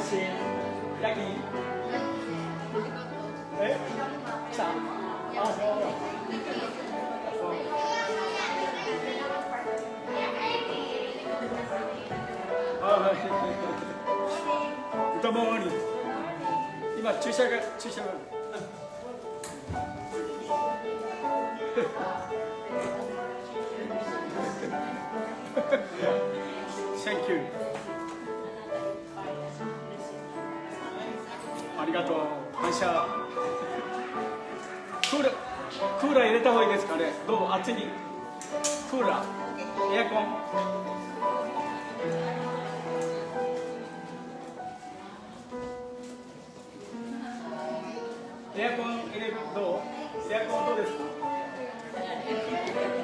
しい。ヤギ。え？来た。あ、そう。はい。歌回り。今注射が。Thank you. ありがとう。感謝。クーラー入れた方がいいですかね。どう？暑い？クーラー、エアコン。エアコン入れるどう？エアコンどうですか？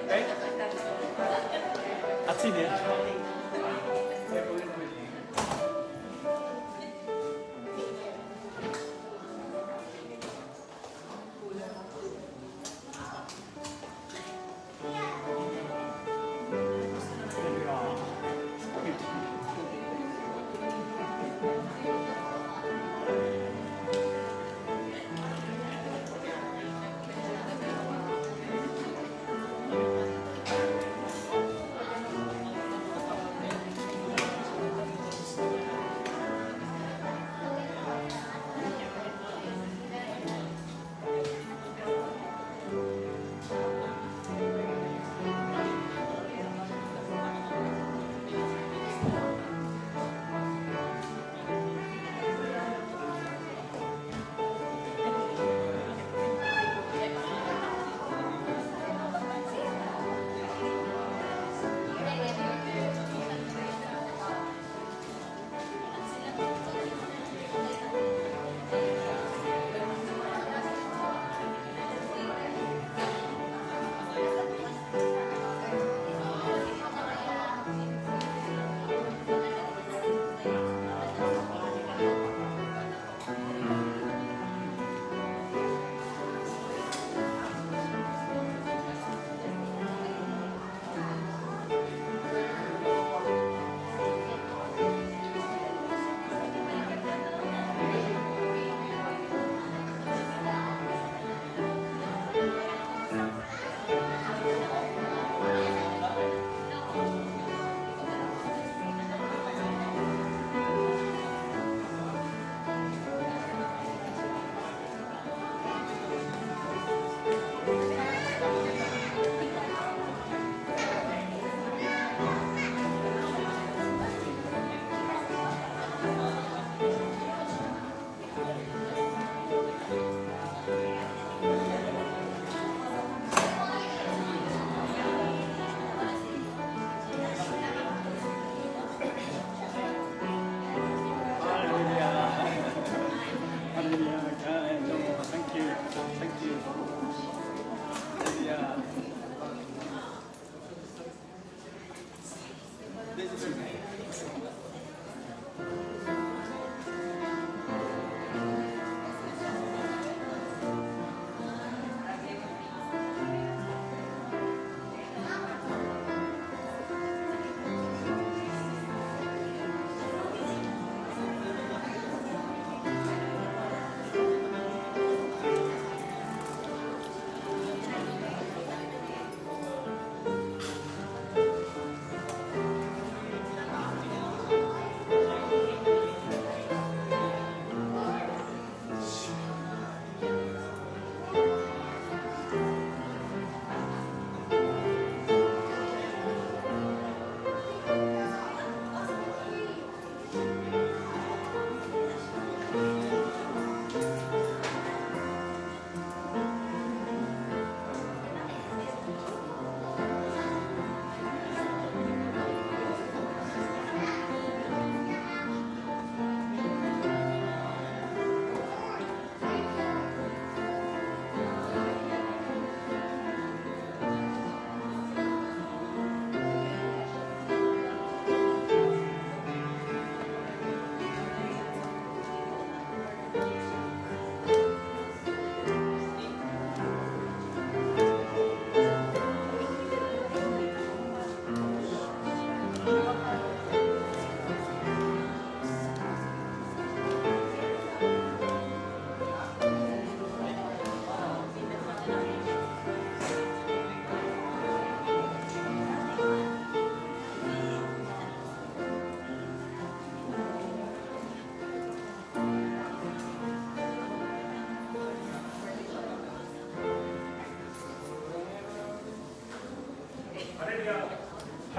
え？暑いね。エアコン入れた方がいい。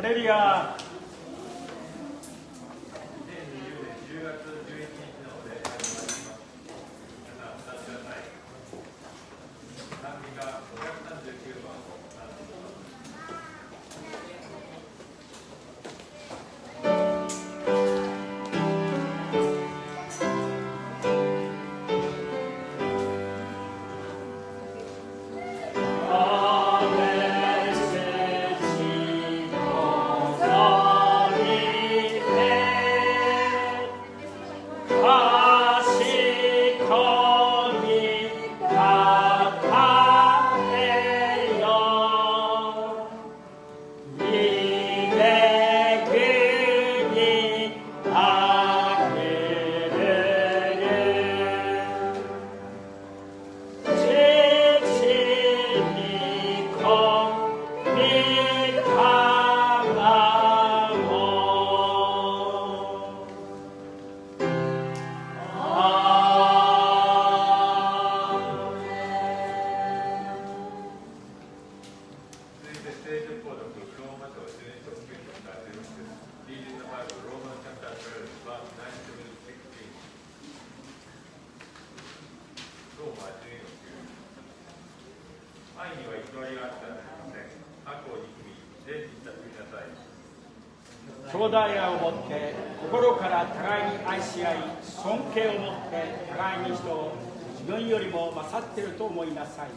レルヤ。2020年10月11日の礼拝になります。皆さん、お立ちください。賛美が539番を担当します。兄弟愛を持って心から互いに愛し合い、尊敬を持って互いに人を自分よりも勝っていると思いなさい。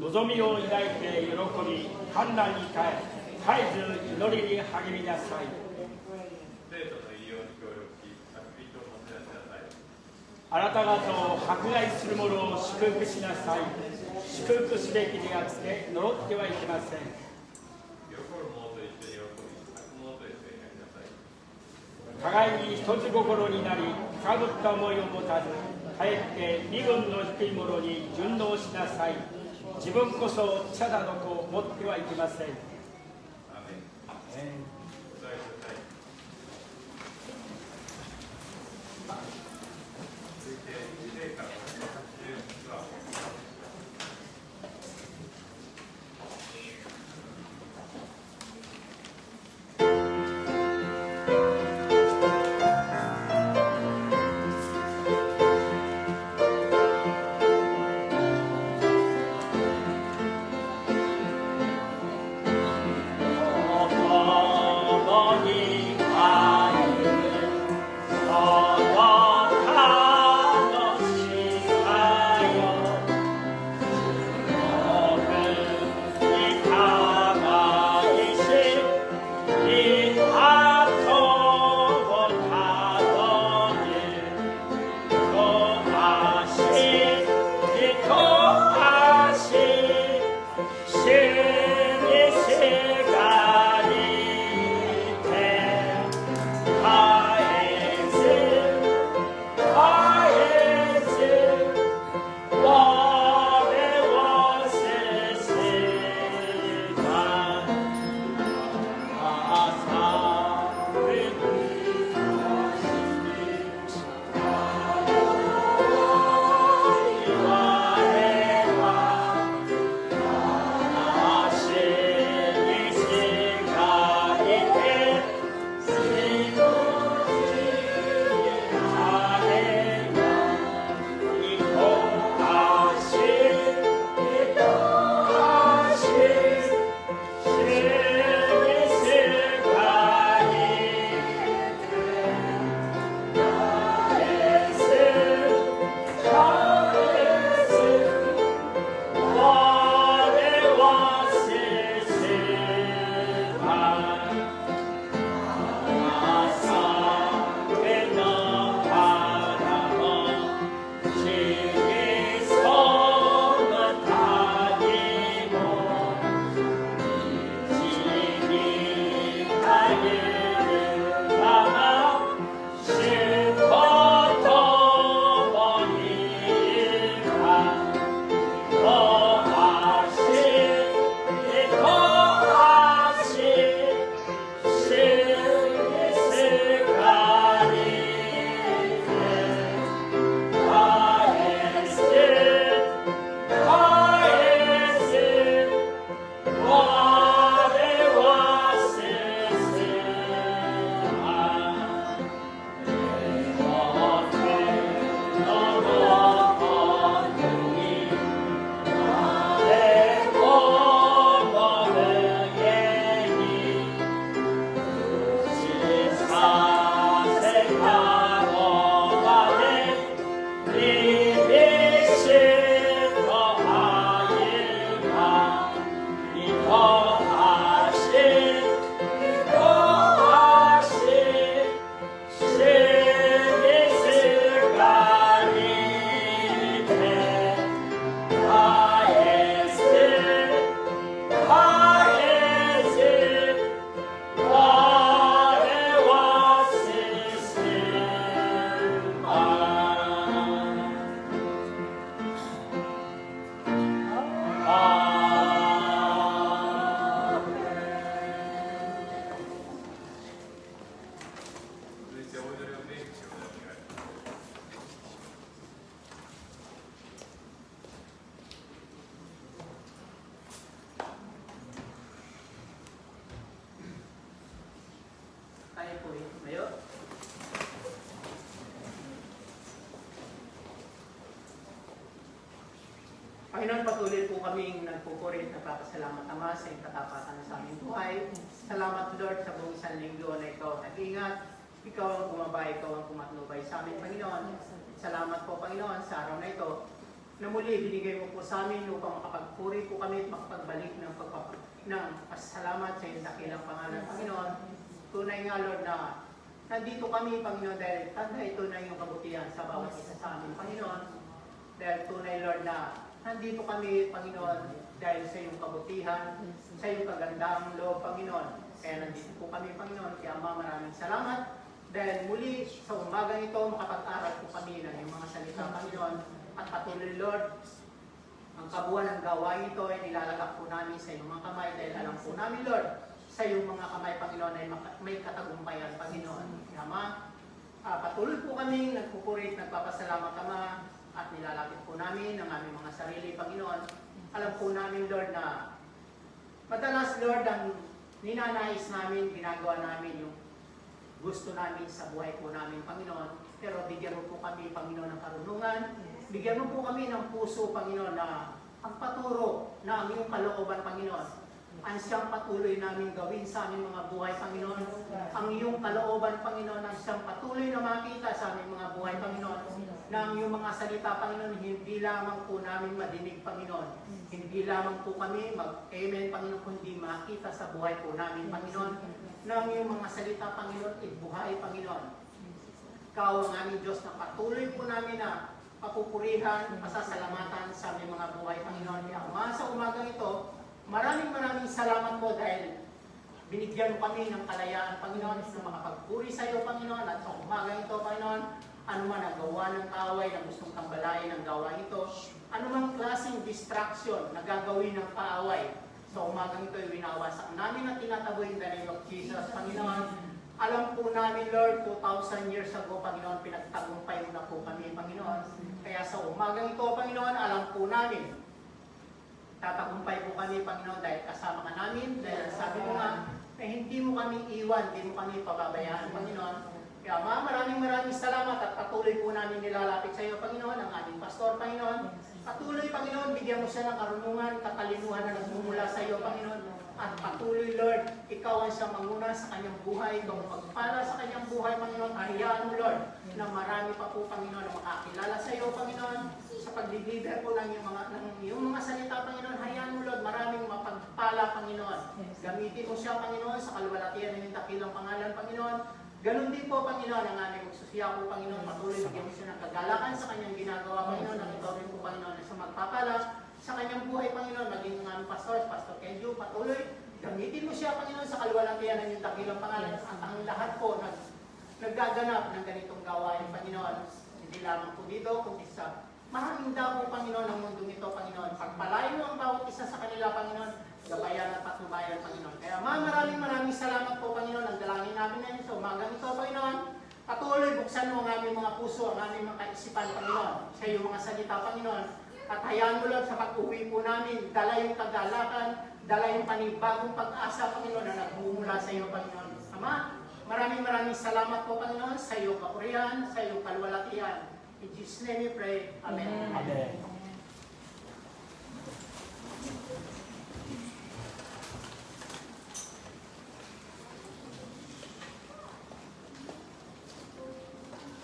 望みを抱いて喜び、困難に耐え、絶えず祈りに励みなさい。あなた方を迫害する者を祝福しなさい。祝福すべきであって呪ってはいけません。互いに一つ心になり、かぶった思いを持たず、かえって身分の低い者に順応しなさい。自分こそ茶などと思ってはいけません。Oh Panginoon, patuloy po kaming nagpupuri at nagpapasalamat Ama sa iyong katapatan sa aming buhay. Salamat Lord sa buong isang linggo na ikaw nag-ingat. Ikaw ang gumabay, ikaw ang kumatnubay sa amin, Panginoon. Salamat po, Panginoon, sa araw na ito na muli binigay mo po sa amin upang makapagpuri po kami at makapagbalik ng pasalamat sa iyong dakilang pangalan, Panginoon. Tunay nga, Lord, na nandito kami, Panginoon, dahil tanda ito na iyong kabutihan sa bawat isa sa amin, Panginoon. Dahil tunay, Lord, na nandito kami, Panginoon, dahil sa iyong kabutihan, sa iyong kagandahang loob, Panginoon. Kaya nandito po kami, Panginoon. Kaya Ama, maraming salamat. Dahil muli sa umagang ito, makapag-aral po kami ng iyong mga salita, Panginoon. At patuloy, Lord, ang kabuuan ng gawain ito ay nilalagak po namin sa iyong mga kamay. Dahil alam po namin, Lord, sa iyong mga kamay, Panginoon, ay may katagumpayan, Panginoon. Kaya Ama, patuloy po kami nagpupuri, nagpapasalamat, Ama, at nilalapit po namin ang aming mga sarili, Panginoon. Alam po namin, Lord, na madalas, Lord, ang ninanais namin, ginagawa namin yung gusto namin sa buhay po namin, Panginoon. Pero bigyan mo po kami, Panginoon, ng karunungan. Bigyan mo po kami ng puso, Panginoon, na ang paturo na ang iyong kalooban, Panginoon. Ang siyang patuloy namin gawin sa aming mga buhay, Panginoon. Ang iyong kalooban, Panginoon, ang siyang patuloy na makita sa aming mga buhay, Panginoon. Na ang iyong mga salita, Panginoon, hindi lamang po namin madinig, Panginoon. Hindi lamang po kami mag-amen, Panginoon, kundi makita sa buhay po namin, Panginoon. Na ang iyong mga salita, Panginoon, ibuhay, Panginoon. Ikaw ang aming Diyos na patuloy po namin na papupurihan, pasasalamatan sa aming mga buhay, Panginoon. Kaya Ama, sa umagang ito, maraming salamat po dahil binigyan mo kami ng kalayaan, Panginoon, na makapagpuri sa iyo, Panginoon. At sa umagang ito, Panginoon, anuman ang gawa ng kaaway na gustong tambalain ang gawa ito, anumang klaseng distraction na gagawin ng kaaway, sa umagang ito ay winawasak namin at tinataboy in the name of Jesus, Panginoon. Alam po namin, Lord, 2,000 years ago, Panginoon, pinagtagumpay mo na po kami, Panginoon. Kaya sa umagang ito, Panginoon, alam po namin, tatagumpay po kami, Panginoon, dahil kasama ka namin, dahil sabi mo nga, na hindi mo kami iwan, hindi mo kami pababayaan, Panginoon. Kaya maraming salamat at patuloy po namin nilalapit sa iyo, Panginoon, ang aming pastor, Panginoon. Patuloy, Panginoon, bigyan mo siya ng karunungan, katalinuhan na nagmumula sa iyo, Panginoon. At patuloy, Lord, ikaw ang siyang manguna sa kanyang buhay, ikaw ang magpala sa kanyang buhay, Panginoon. Hayaan mo, Lord, na marami pa po, Panginoon, na makakilala sa iyo, Panginoon, sa pag-deliver po ng iyong mga salita, Panginoon. Hayaan mo, Lord, maraming mapagpala, Panginoon. Gamitin mo siya, Panginoon, sa kalwalatian ng dakilang pangalan, Panginoon. Ganon din po, Panginoon, ang aming magsusiya po, Panginoon, patuloy bigyan mo siya ng kagalakan sa kanyang ginagawa, Panginoon, at ikaw rin po, Panginoon, sa magpapala sa kanyang buhay, Panginoon, maging ang aming pastor, Pastor Kenjo, patuloy, gamitin mo siya, Panginoon, sa kalwalatian ng iyong dakilang pangalan, at ang lahat po naggaganap ng ganitong gawain, Panginoon, hindi lamang po dito, kundi sa maraming dako, Panginoon, ng mundong ito, Panginoon. Pagpalain mo ang bawat isa sa kanila, Panginoon, gabayan at patnubayan, Panginoon. Kaya maraming salamat po, Panginoon. Ang dalangin namin ngayon sa umagang ito, Panginoon. Patuloy, buksan mo ang aming mga puso, ang aming mga kaisipan, Panginoon, sa iyong mga salita, Panginoon. At hayaan mo, Lord, sa pag-uwi po namin, dala yung kagalakan, dala yung panibagong pag-asa, Panginoon, na nagmumula sa iyo, Panginoon. Ama, maraming salamat po, Panginoon, sa iyong kapurihan, sa iyong kalwalatian. In Jesus' name we pray. Amen. Amen.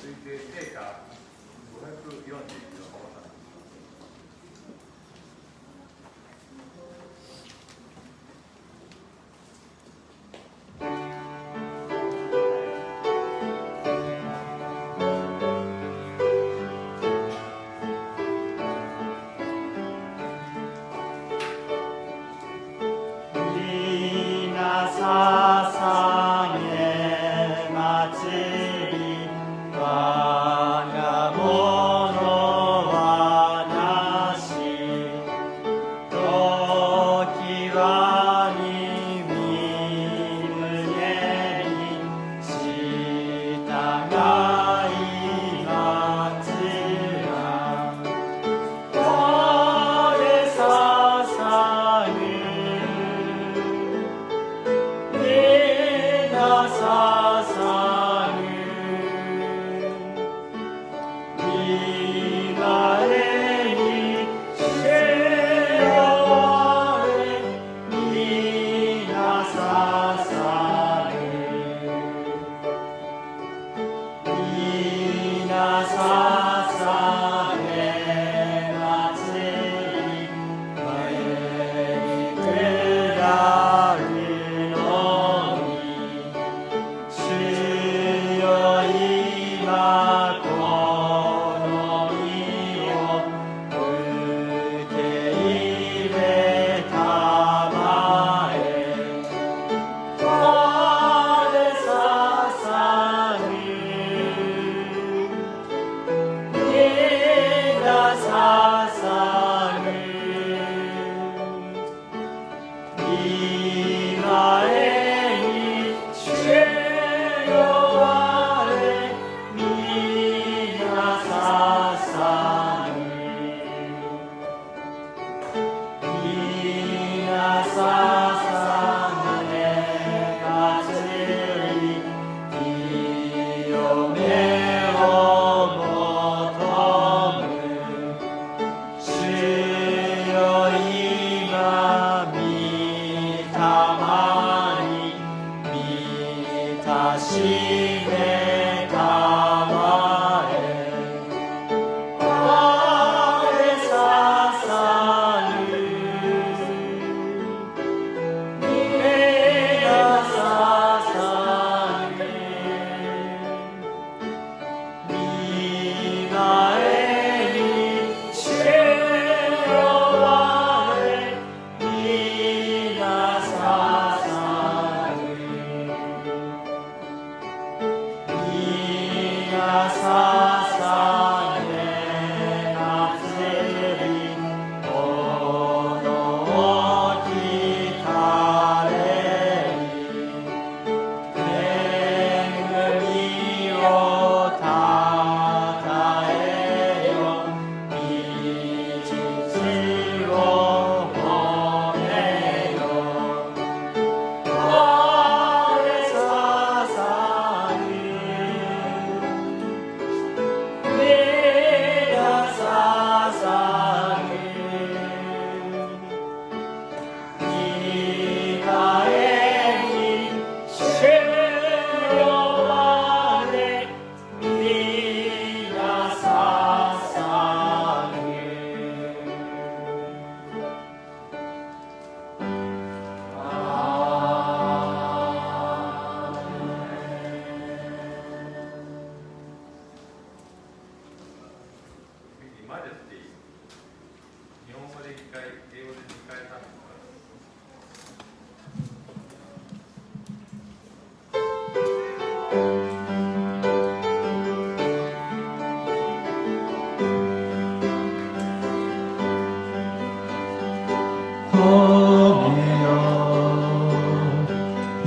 続いて聖歌541の方。我が物は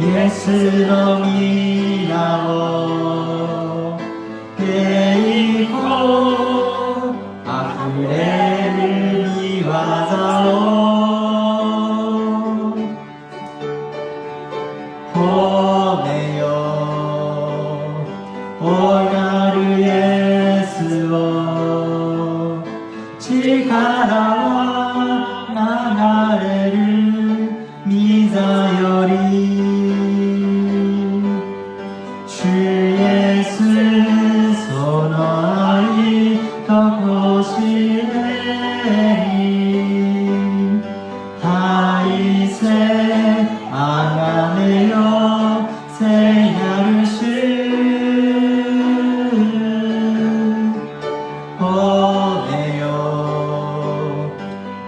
イエスの皆を栄光あふれる御業を褒めよおなるイエスを力は流れる御座より主イエスその愛とこしえに大勢あがめよ聖なる主褒めよ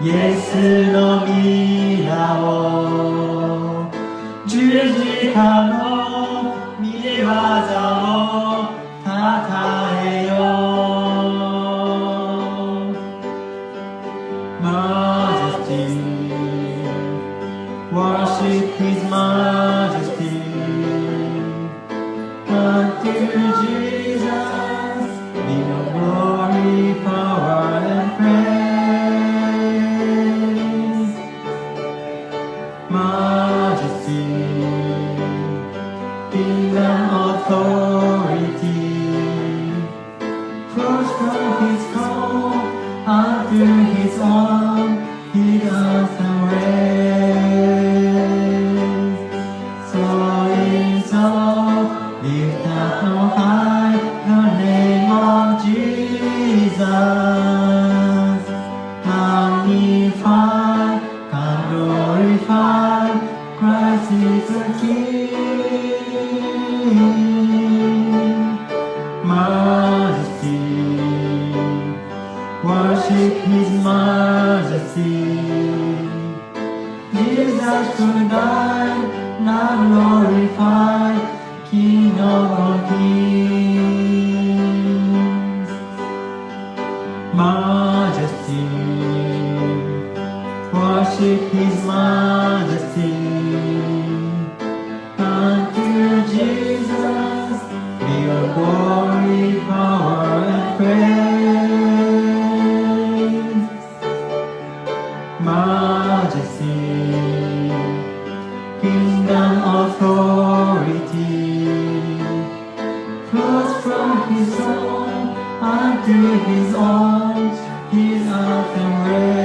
イエスの皆を十字架の御業をたたえよ Majesty Worship His Majesty Unto Jesus be all glory, power and praise Majesty Kingdom authority flows from His throne unto His own He does the raise. So exalt, lift up on high. his own, unto his own, his anthem raised.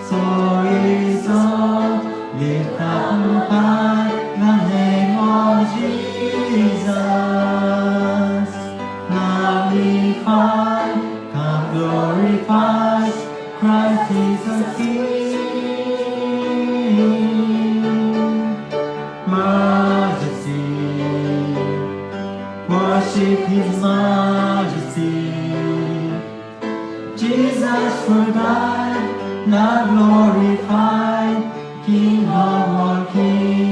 So is all, lift up high the name of Jesus. Magnify, come glorify, Christ is the King. Majesty, worship his majesty. Jesus for died, now glorified, King of all kings.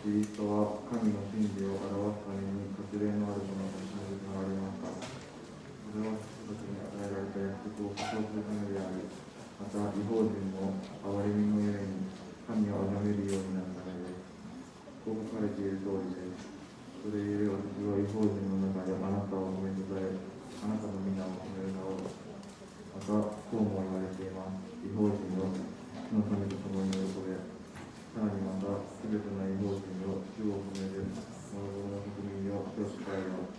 キリストは神の真理を表すために割礼のあるものと示されました。それは人たちに与えられた約束を保証するためであり、また異邦人も憐れみのゆえに神を崇めるようになるためです。こう書かれている通りです。それゆえ私は異邦人の中であなたを褒めたたえ、あなたの皆を褒めるのを。またこうも言われています。異邦人を主の神と共に喜べ。さらにまた、すべての異邦人を主を褒める、その後の国民を主を伝えよう。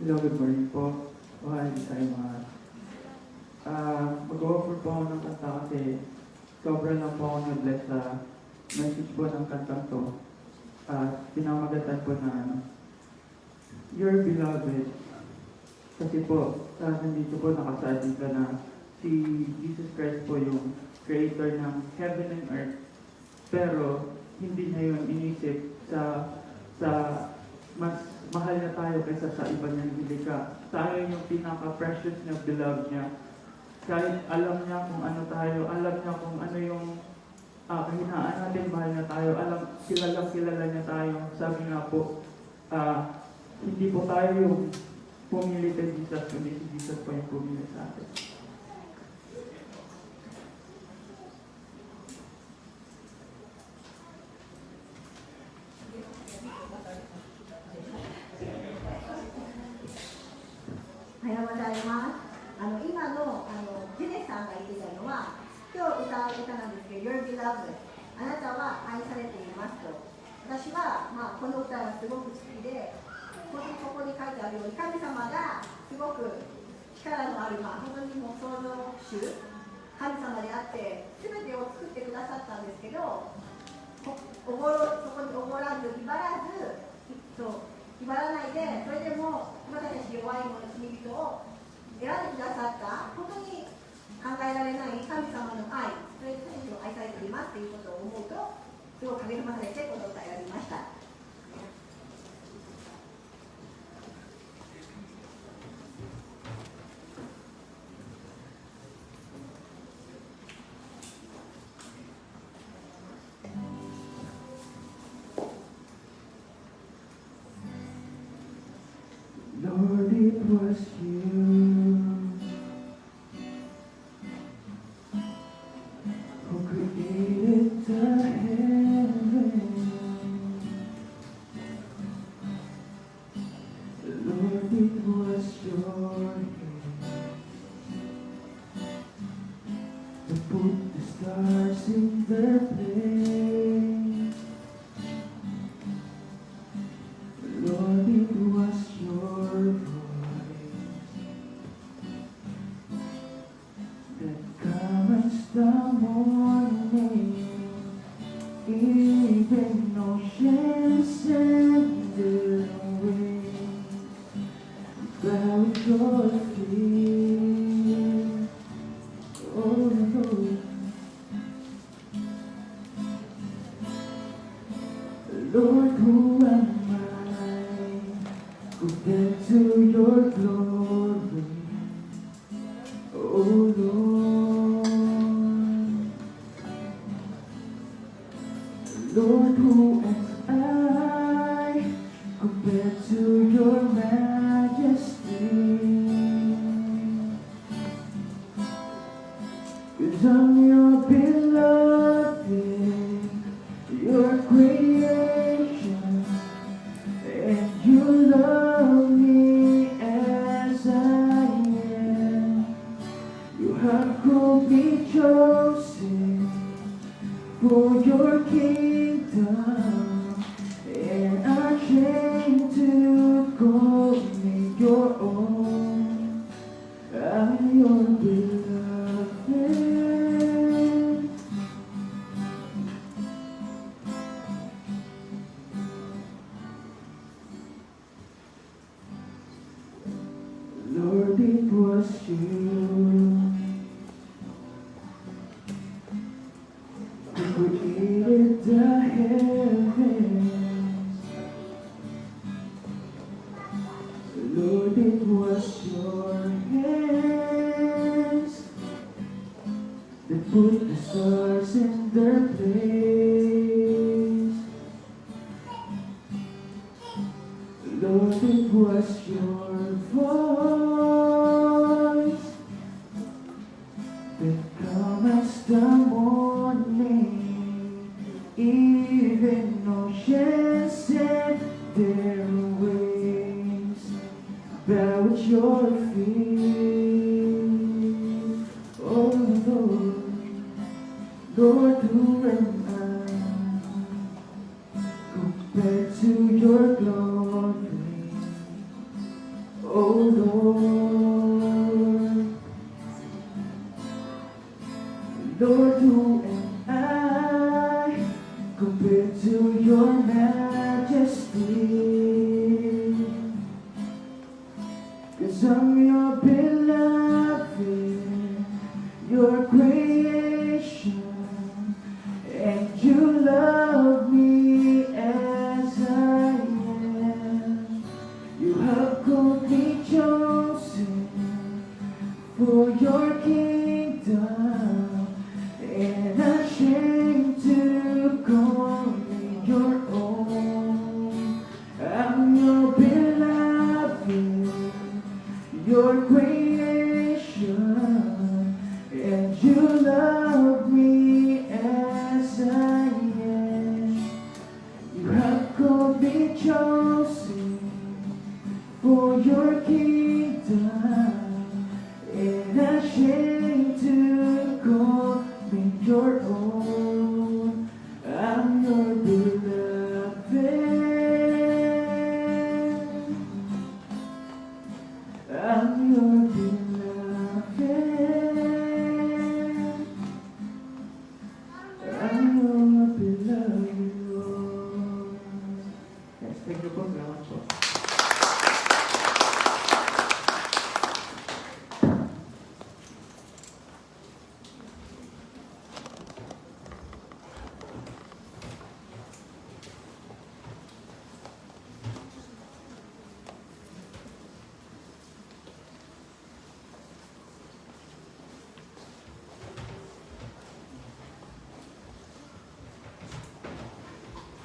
Hello, good morning po. Mahal tayo mga. Mag-offer po ako ng kanta kasi sobrang lang po ako na-bless sa message po ng kantang to. Pinamagatan po na Your Beloved. Kasi po, nandito po nakasaad dito na si Jesus Christ po yung creator ng heaven and earth. Pero hindi niya yun inisip sa mas mahal na tayo kaysa sa iba niyang nilikha. Tayo yung pinaka-precious na beloved niya. Kahit alam niya kung ano tayo, alam niya kung ano yung kahinaan natin, mahal na tayo, kilala niya tayo. Sabi nga po, hindi po tayo yung pumili kay Jesus, kundi si Jesus po yung pumili sa atin. Your Beloved あなたは愛されていますと。私は、この歌がすごく好きで、本当にここに書いてあるように神様がすごく力のある、本当にもう創造主神様であって全てを作ってくださったんですけど、そこにおごらず威張らないで、それでも私たち弱い者罪人を選んでくださった、本当に考えられない神様の愛、それで私たちを愛されていますということを思うと、すごく励まされてこの歌を選びました。Lord, it was you who created the heaven. Lord, it was your hand to put the stars in their place. Lord, it was your voice that calms the morning. Even oceans and their waves bow at your feet. Oh Lord, Lord, who am I compared to your glory? Oh Lord, Lord, who am I compared to your majesty? 'Cause I'm your beloved, your creation, and you love me as I am. You have called me chosen for your kingdom, and I'm ashamed to call me your own. I'm your beloved. Lord, it was you who created the heavens. Lord, it was your hands that put the stars in their place. Lord, it was your voice that calms the morning. Even oceans and their waves bow at your feet. Oh Lord, Lord, who am I compared to your glory? Oh Lord, Lord, who am I compared to your majesty? 'Cause I'm your beloved, your creation, and you love me as I am. You have called me chosen for your kingdom, and I'm ashamed to call me your own. I'm your beloved, your creation, and you love me as I am. You have called me chosen for your kingdom, and I'm ashamed to call me your own. I'm your beloved. I'm your beloved. I'm your beloved Lord. Yes, thank you po. Salamat po.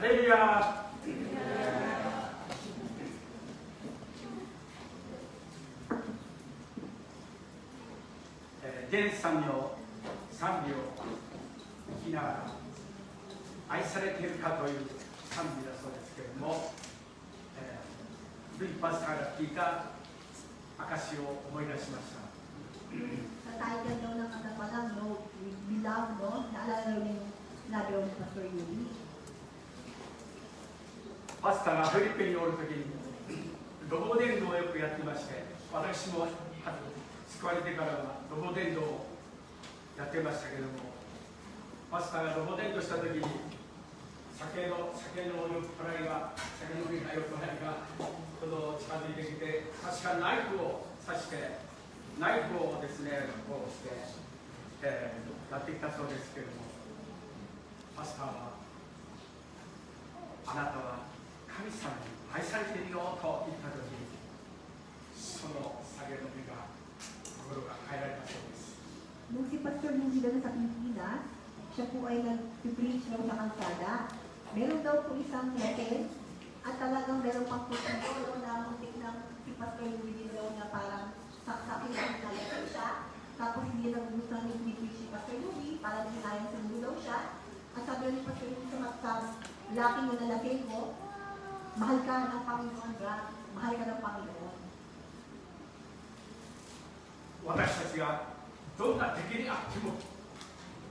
할렐루야.伝賛美賛美を聞きながら愛されているかという賛美だそうですけれども、ルイ・パスターが聞いた証を思い出しました。Sa title daw ng kanta pa lang, no, Beloved, no? Naalala daw niyo yung sinabi daw ni Pastor Yuri. パスタがフィリピンにおるときにロボ伝道をよくやってまして、私も救われてからはロボ伝道をやってましたけども、パスタがロボ伝道したときに酒の酔っ払いが近づいてきて、確かナイフを刺してナイフをですねこうして、やってきたそうですけども、パスタはあなたは神様に愛されているよと言ったとき、その酒飲みが心が変えられたそうです。 Nung si Pastor Yuri daw sa Pilipinas, siya po ay nag-preach daw sa kalsada. Meron daw po isang letter at talagang meron pang puso doon na muntik ng si Pastor Yuri daw na parang saksakin ang nalagay siya. Tapos hindi na gusto ni preach si Pastor Yuri, parang hinayang sundo daw siya. At sabi ni Pastor Yuri sa laki mo na laki mo, mahal ka ng Panginoon, God. Mahal ka ng Panginoon. 私たちがどんな敵にあっても、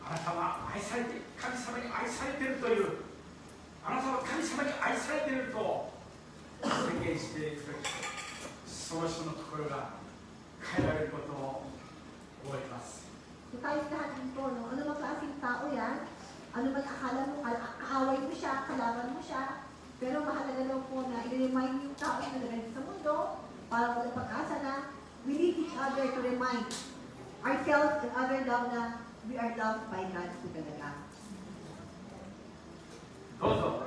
あなたは愛されて、神様に愛されているという、あなたは神様に愛されていると宣言していくとき、その人の心が変えられることを覚えます。 So tayo lahat dito, no? Ano mang klaseng tao yan, ano man akala mo, kaaway mo siya, kalaban mo siya, pero mahalaga daw po na i-remind yung tao na nagagay sa mundo para walang pag-asa na we need each other to remind ourselves and other love na we are loved by God po talaga. どうぞ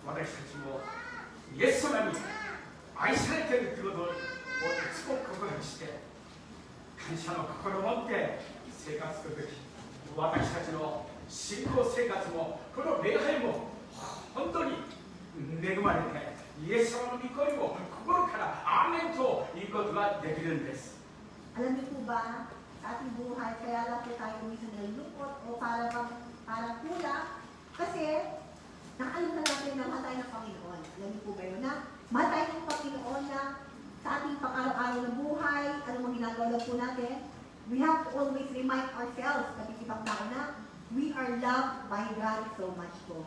私たちもイエス様に愛されているということをいつも告白して感謝の心を持って生活するとき、私たちの信仰生活もこの礼拝も本当に恵まれてイエス様の御声を心からアーメンと言うことができるんです。 Alam niyo po ba, sa ating buhay, kaya lang po tayo minsan nalulungkot o parang kulang kasi nakalimutan natin na mahal tayo ng Panginoon. Alam niyo po ba yun na mahal tayo ng Panginoon na sa ating pang-araw-araw na buhay, ano mang ginagawa lang po natin, we have to always remind ourselves, kapag tao na, we are loved by God so much po.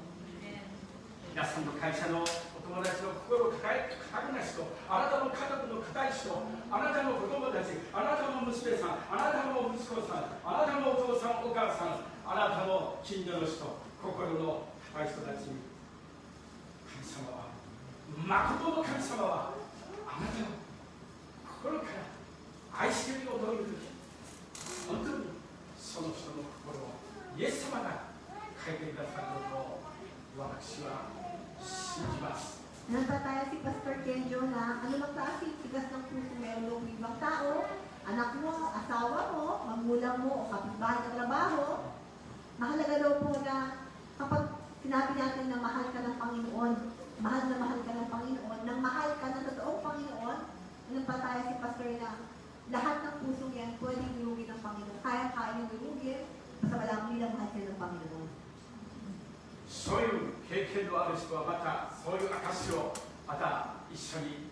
皆さんの会社のお友達の心を抱えな人、あなたの家族の固い人、あなたの子供たち、あなたの娘さん、あなたの息子さん、あなたのお父さん、お母さん、あなたの近所の人、心の固い人たちに、神様は、誠の神様は、あなたを心から愛しているよというとき、本当にその人の心をイエス様が変えてくださることを私は信じます。 Natataya si Pastor Kenjo na ano mang klaseng tigas ng puso meron ng ibang tao, anak mo, asawa mo, magulang mo, o kapitbahay ng trabaho. Mahalaga daw po na kapag sinabi natin na mahal ka ng Panginoon, mahal ka ng Panginoon, nang mahal ka ng totoong Panginoon, natataya si Pastor na lahat ng puso yan pwedeng durugin ng Panginoon. Kaya-kaya niyang durugin, basta walang nilang mahal ka ng Panginoon. そういう経験のある人はまたそういう証をまた一緒に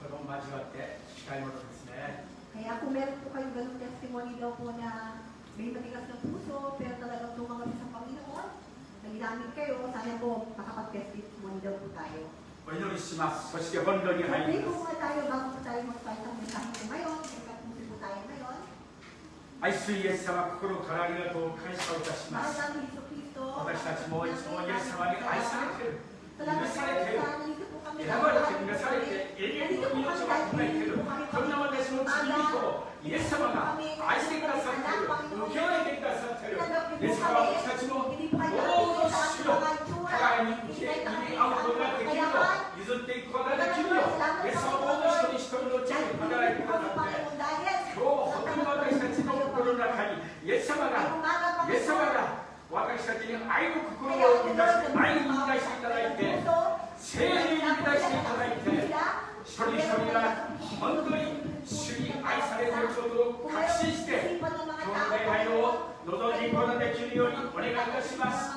これも交わって聞きたいものですね。 Kaya kung meron po kayong ganung testimony daw po na may matigas ng puso pero talagang tumanggap sa Panginoon, na ginamit kayo, sana po makapag-testimony daw po tayo. お祈りします。そして本堂に入 Pray りま po す。 muna tayo bago po tayo mag-start ang mensahe ko ngayon. Magkapuso po tayo ngayon. 愛するイエス様、心からありがとう感謝をいたしま Mahal す。 ng Hesus Kristo. 私たちもいつもイエス様に愛されている、許 Talagang されている、 nandito po kami 選ばれて許されて永遠の命を与えている、こんな私の罪人をイエス様が愛してくださっている、受け入れてくださっている。ですから私たちもどうぞ主よ、互いに受け入れ合うことができるよ、譲っていくことができるよ。イエス様どうぞ一人一人のうちに働いてくださって、今日本当に私たちの心の中にイエス様が私たちに愛の心を生み出して、愛に生み出していただいて、聖霊に生み出していただいて、一人一人が本当に主に愛されていることを確信して、今日の礼拝を望んでいくことができるようにお願いいたします。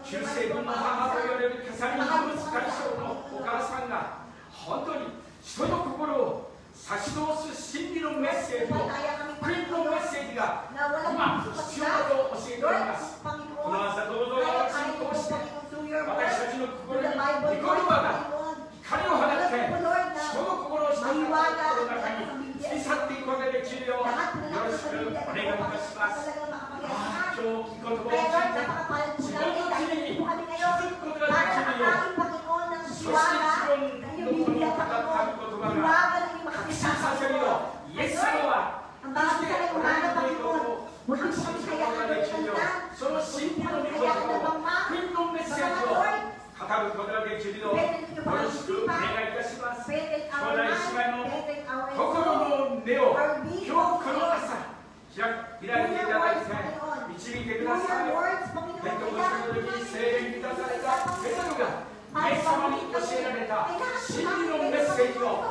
救世軍の母と言われるキャサリン・ブルース会長のお母さんが本当に人の心を差し通す真理のメッセージを福音のメッセージが今必要だと教えております。この朝どうぞ私を通して私たちの心に御言葉が光を放って人の心を一つの中に突き去っていくことができるようよろしくお願いいたします。今日御言葉を聞いて自分の罪に気づくことができるようそして自分のこの語った御言葉が確信させるようイエス様は生きておられるということを確信することができるようその真理の御言葉を福音のメッセージを語ることができるようよろしくお願いいたします。兄弟姉妹の心の目を今日この朝開いていただいて導いてください。ペテロのその時に聖霊に満たされたペテロがイエス様に教えられた真理のメッセージを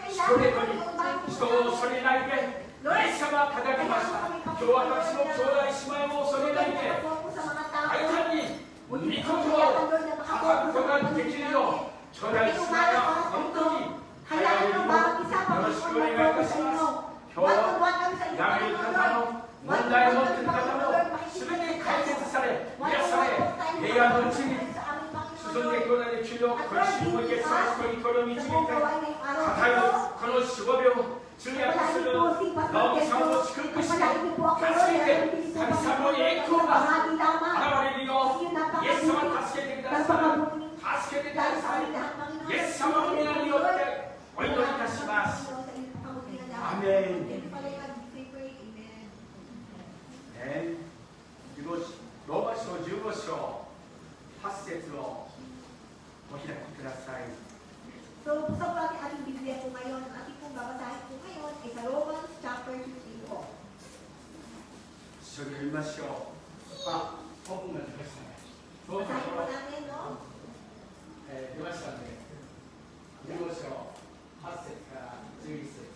ストレートに人を恐れないでイエス様は語りました。今日私の兄弟姉妹を恐れないで大胆に御言葉を語ることができるよう兄弟姉妹が本当に早いよろしくお願いいたします。今日は闇の方の問題を持っている方も全て解決され癒され平安のうちに進んでいくことができるよう苦しみをイエス様一人一人を導いて語るこの守護病通訳する直美さんを祝福して助けて神様の栄光が現れるようイエス様助けてください。助けてください。イエス様の皆によってお祈りいたします。アーメン。ローマ書15章8節をお開きください。So, sa ating Biblia po ngayon, ang ating pong babasahin po ngayon ay sa Romans chapter 15 po. 一緒に読みましょう。本文が出ましたね。どうぞ。 Basahin po namin, no? 出ましたね。15章8節から11節。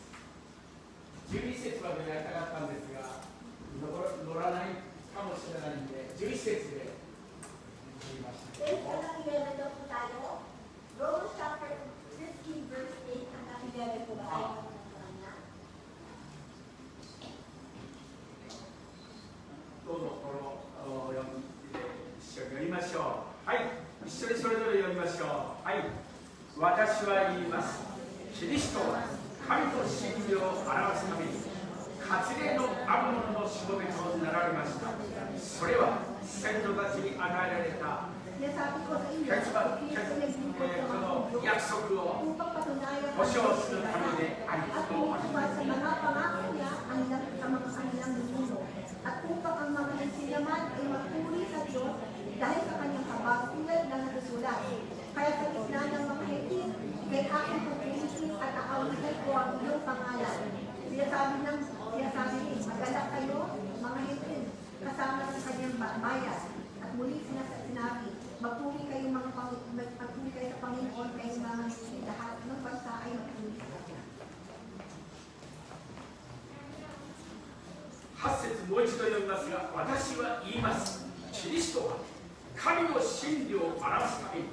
11節までやりたかったんですが、乗らないかもしれないんで、11節で言いました。 Page 11 daw po tayo. Romans chapter 15 verse 8 hanggang 11 po ba tayo? どうぞこの一緒に読みましょう。はい、一緒にそれぞれ読みましょう。はい、私は言います。キリストは神の真理を表すために割礼のあるもののしもべとなられました。それは先祖たちに与えられた Sinasabi ko sa inyo, この約束を upang patunayan 保証するためであり at tumutupad sa mga pangako niya sa mga kanilang ninuno. At upang ang mga nagsilaman ay magpuri sa Diyos dahil sa kanyang habag tulad na nagsusulat. Kaya sa gitna ng mga hetin, kay aking pagpilitin at aawitin ko ang iyong pangalan. Sinasabi rin, magalak kayo, mga hetin, kasama ng kanyang bayan. At muli sinabi, magpuri kayo sa Panginoon kayong mga hetin, lahat ng bansa ay magpuri sa kanya. 8節もう一度読みますが、私は言います。キリストは神の真理を表すために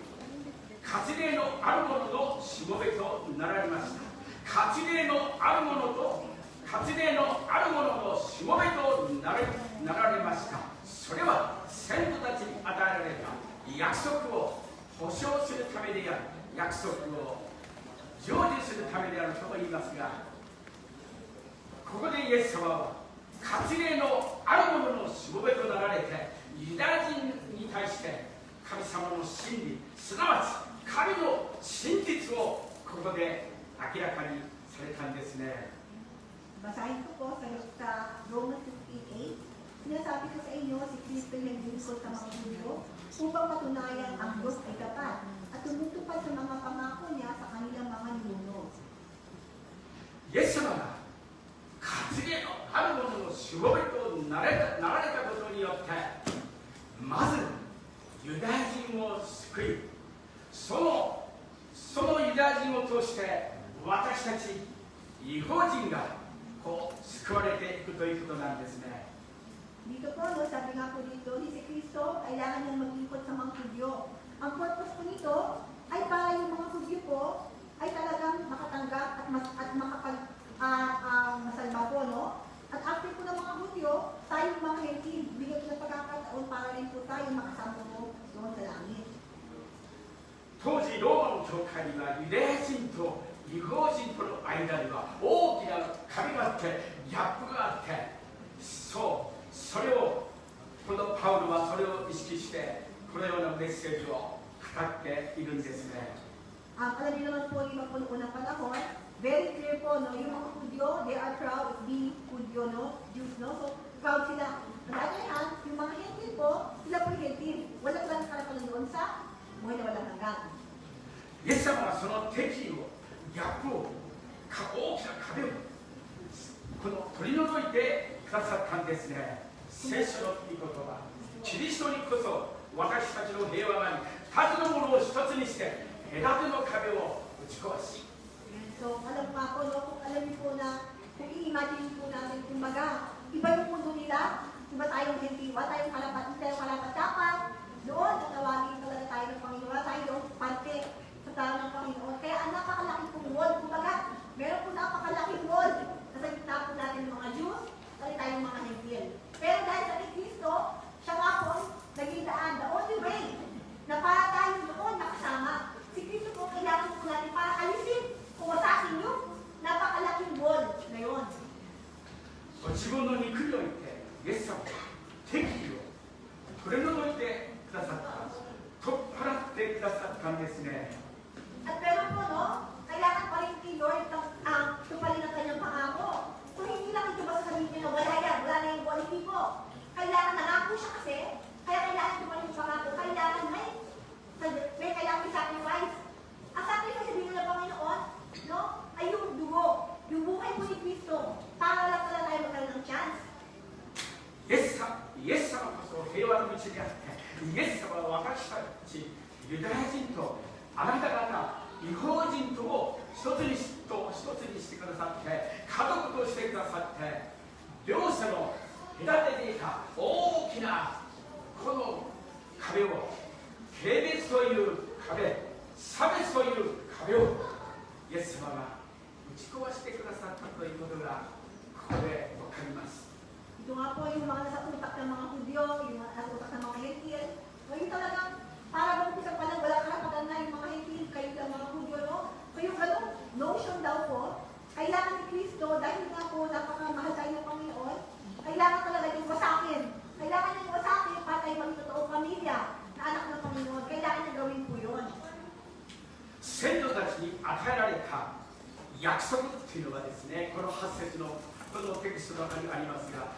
割礼のあるもののしもべとなられました。割礼のあるものと割礼のあるもののしもべとなられました。それは先祖たちに与えられた約束を保証するためである、約束を成就するためであるとも言いますが、ここでイエス様は割礼のあるもののしもべとなられてユダヤ人に対して神様の真理、すなわち神の真実をここで明らかにされたんですね。 Basahin ko po sa Romans 15:8. Sinasabi ko sa inyo, si Kristo yung lingkod sa mga Hudyo upang patunayan ang Diyos ay tapat at tumutupad sa mga pangako niya sa kanilang mga ninuno. イエス様が割礼のあるもののしもべとなられたことによってまずユダヤ人を救い、そのユダヤ人を通して私たち異邦人がこう救われていくということなんですね。 Dito po, no, sabi nga po dito, si Kristo, kailangan niyang mag-ikot sa mga Hudyo. Ang purpose po nito ay para yung mga Hudyo po ay talagang makatanggap at masalba po, no? At tayo makasama mo doon sa langit. 当時ローマの教会にはユダヤ人と違法人との間には大きな壁があってギャップがあってそうそれをこのパウロはそれを意識してこのようなメッセージを語っているんですね。 Alam niyo naman po, yung mga unang panahon, very clear po, no, yung mga Hudyo, they are proud of being Hudyo, no, Jews, no, so proud sila. On the other hand, yung mga Hentil po, sila po yung Hentil. Wala silang karapalan doon sa buhay na walang hanggan. イエス様はその敵意をギャップを大きな壁をこの取り除いてくださったんですね。聖書の御言葉キリストにこそ私たちの平和があり二つのものを一つにして隔ての壁を打ち壊し So, alam pa ako, no, kung alam niyo po na, kung i-imagine po natin, kumbaga, iba yung mundo nila, iba tayong Hentil, wala tayong kalapat dapat, doon, tatawagin talaga tayo ng Panginoon, wala tayo doon, parte sa tao ng Panginoon. Kaya ang napakalaking pong wall, kumbaga, meron po napakalaking wall, nasa gitna po natin ng mga Jews, kasi tayong mga Hentil. Pero dahil sa Kristo, siya nga po, naging daan, the only way, na para tayo doon nakasama. Si Kristo po kailangan po natin para alisin, kuwasakin yung napakalaking wall na yun. 自分の肉においてイエス様は敵意を取り除いてくださった取っ払ってくださったんですね。 At pero po, no, kailangan pa rin kay Lord ang tupalin ang kanyang pangako. So, hindi lang ito basta sabihin niya na wala yan, wala na yung quality po. Kailangan nangako siya kasi, kaya kailangan tupalin yung pangako. Kailangan may kailangan may sacrifice. Ang sacrifice sabihin ng Panginoon, no, ay yung dugo, yung buhay po ni Kristo. Para lang talaga tayo magkaroon ng chance. イエス様こそ平和の道であってイエス様は私たちユダヤ人とあなた方違法人とを一つにしてくださって家族としてくださって両者の隔てていた大きなこの壁を軽蔑という壁差別という壁をイエス様が打ち壊してくださったということがここで分かります。 Ito nga po yung mga nasa utak ng mga Hudyo, yung mga nasa utak ng mga Hentil. So yung talagang, para bang isang pa lang, wala karapatan na yung mga Hentil, kayo lang mga Hudyo, no? So yung ganong notion daw po, kailangan ni Kristo, dahil nga po napakamahal tayo ng Panginoon, kailangan talaga yung wasakin. Kailangan yung wasakin para tayo maging totoong pamilya na anak ng Panginoon. Kailangan niya gawin po yun. 先祖たちに与えられた約束というのはですね、この8節のこのテキストの中にありますが、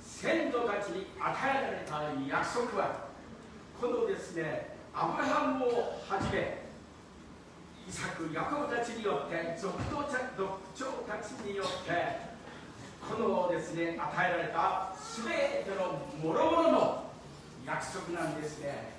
先祖たちに与えられた約束は、このですね、アブラハムをはじめ、イサク、ヤコブたちによって、族長たちによって、このですね、与えられたすべての諸々の約束なんですね。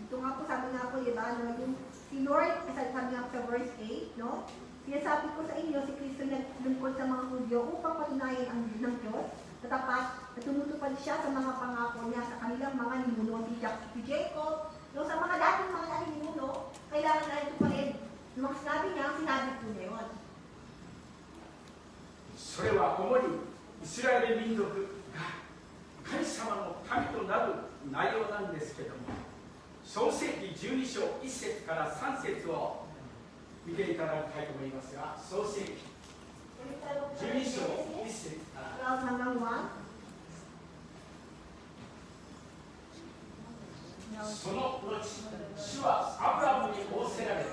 Ito nga po, sabi nga po, diba, no, yung si Lord, sabi nga po sa verse 8, no? Sinasabi ko sa inyo, si Kristo naglungkod sa mga Hudyo upang patunayan ang ng Diyos na tapat na tumutupad siya sa mga pangako niya sa kanilang mga ninuno, si Jacob, no, sa mga dating mga ninuno, kailangan na ito pa rin. Yung mga sinabi niya, sinabi po niya yun. それは主にイスラエル民族が神様の民となる内容なんですけども、創世記12章1節から3節を見ていただきたいと思いますが、創世記12章1節から12hanggang 1. その後、主はアブラムに仰せられ、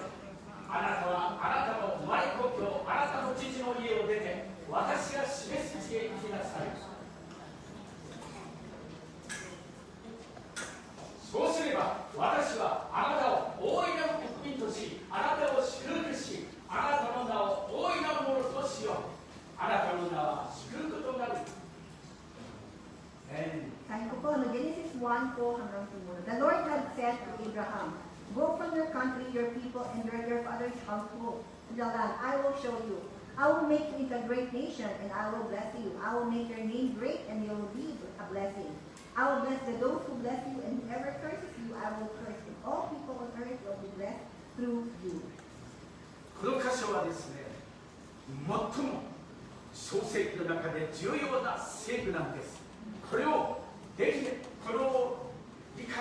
あなたはあなたの生まれ故郷、あなたの父の家を出て、私が示す地へ行きなさい。そうすれば、私はあなたを大いなる国民とし、あなたを祝福し、あなたの名を大いなるものとしよう。あなたの名は祝福となる。Sabi ko po, no, Genesis 1 po hanggang 2. The Lord had said to Abraham, go from your country, your people, and your father's household to the land I will show you. I will make you into a great nation, and I will bless you. I will make your name great, and you will be a blessing. I will bless those who bless you, and whoever curses you, I will curse him. All people on earth will be blessed through you. この箇所はですね、最も創世記の中で重要な聖句なんです。これを理解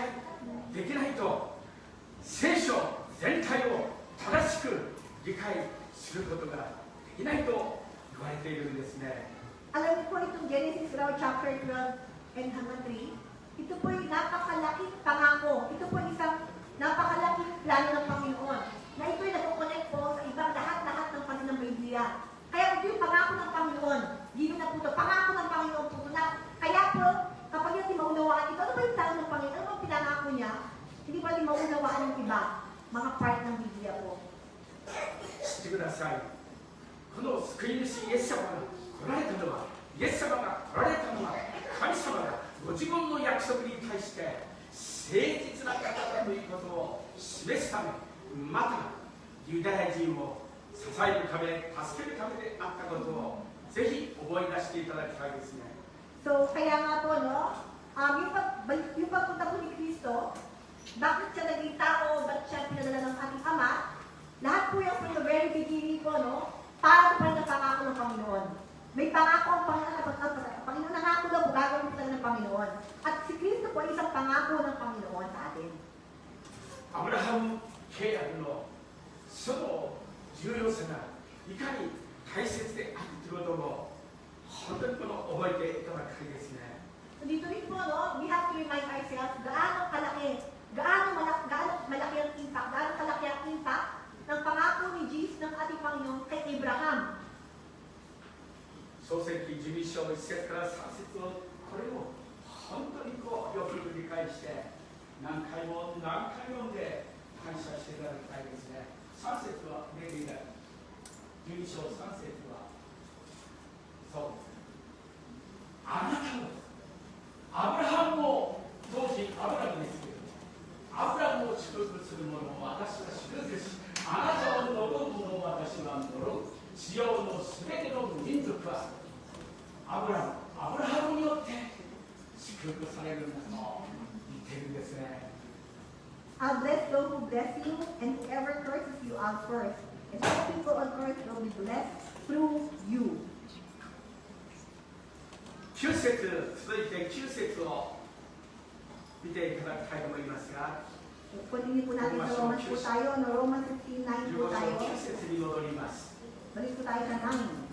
いないと言われているんですね。 Alam niyo po itong Genesis raw chapter 12 and hanggang 3, ito po yung napakalaking pangako. Ito po isang napakalaking plano ng Panginoon. Na ito'y nag-connect po sa ibang lahat-lahat ng kanilang Biblia. Kaya ito yung pangako ng Panginoon. Given na po ito. Pangako ng Panginoon po na. Kaya po, kapag natin maunawaan ito, ano ba yung plano ng Panginoon? Ano ba pinangako niya? Hindi pa natin maunawaan ng iba. Mga part ng Biblia po. 知ってください。この救い主イエス様が来られたのは、イエス様が来られたのは、神様がご自分の約束に対して誠実な方だということを示すため、またユダヤ人を支えるため、助けるためであったことをぜひ思い出していただきたいですね。 So, kaya nga po, no, yung pagpunta po ni Kristo, bakit siya naging tao, bakit siya pinadala ng ating Ama, lahat po yung from the very beginning po, no, para pa ng pangako ng Panginoon. May pangako ang Panginoon nangako daw po, gagawin po ng Panginoon. At si Kristo po ay isang pangako ng Panginoon sa atin. アブラハム契約のその重要さがいかに大切であるということを本当に覚えていただきたいですね。 So, dito rin po, no, we have to remind ourselves gaano malaki ang impact, gaano kalaki ang impact ng pangako ni Jesus ng ating Panginoon kay Abraham. 創世記12章1節から3節をこれを本当によく理解して何回も読んで感謝していただきたいですね。3節は例でない。12章3節はそうあなたのアブラハムも当時アブラムですけどアブラムを祝福する者を私は祝福しあなたを呪う者を私は呪う地上のすべての民族はアブラハムによって祝福されるんだと言ってるんですね。 I'll bless those who bless you, and whoever curses you, I'll curse. And all people on earth will be blessed through you. 9節続いて9節を見ていただきたいと思いますが Continue po natin sa Romans po tayo, no? Romans 15:9 po 15 tayo. 章9節に戻ります。 Balik po tayo sa 9.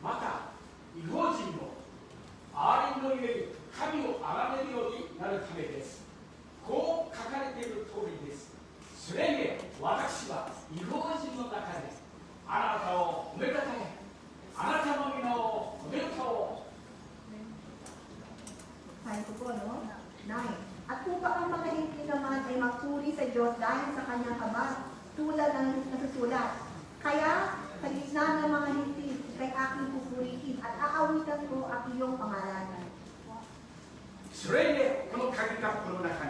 また異邦人も憐れみのゆえに神を崇めるようになるためです。こう書かれている通りです。それゆえ私は異邦人の中であなたを褒めたたえあなたの皆を褒め歌おう。 Sabi ko po, no? 9. At upang ang mga hindi naman ay magpuri sa Diyos dahil sa kanyang habag, tulad ng nasusulat. Kaya, sa gitna ng mga hindi, ikay aking pupurihin at aawitan ko ang iyong pangalan. それゆえこの鍵括弧の中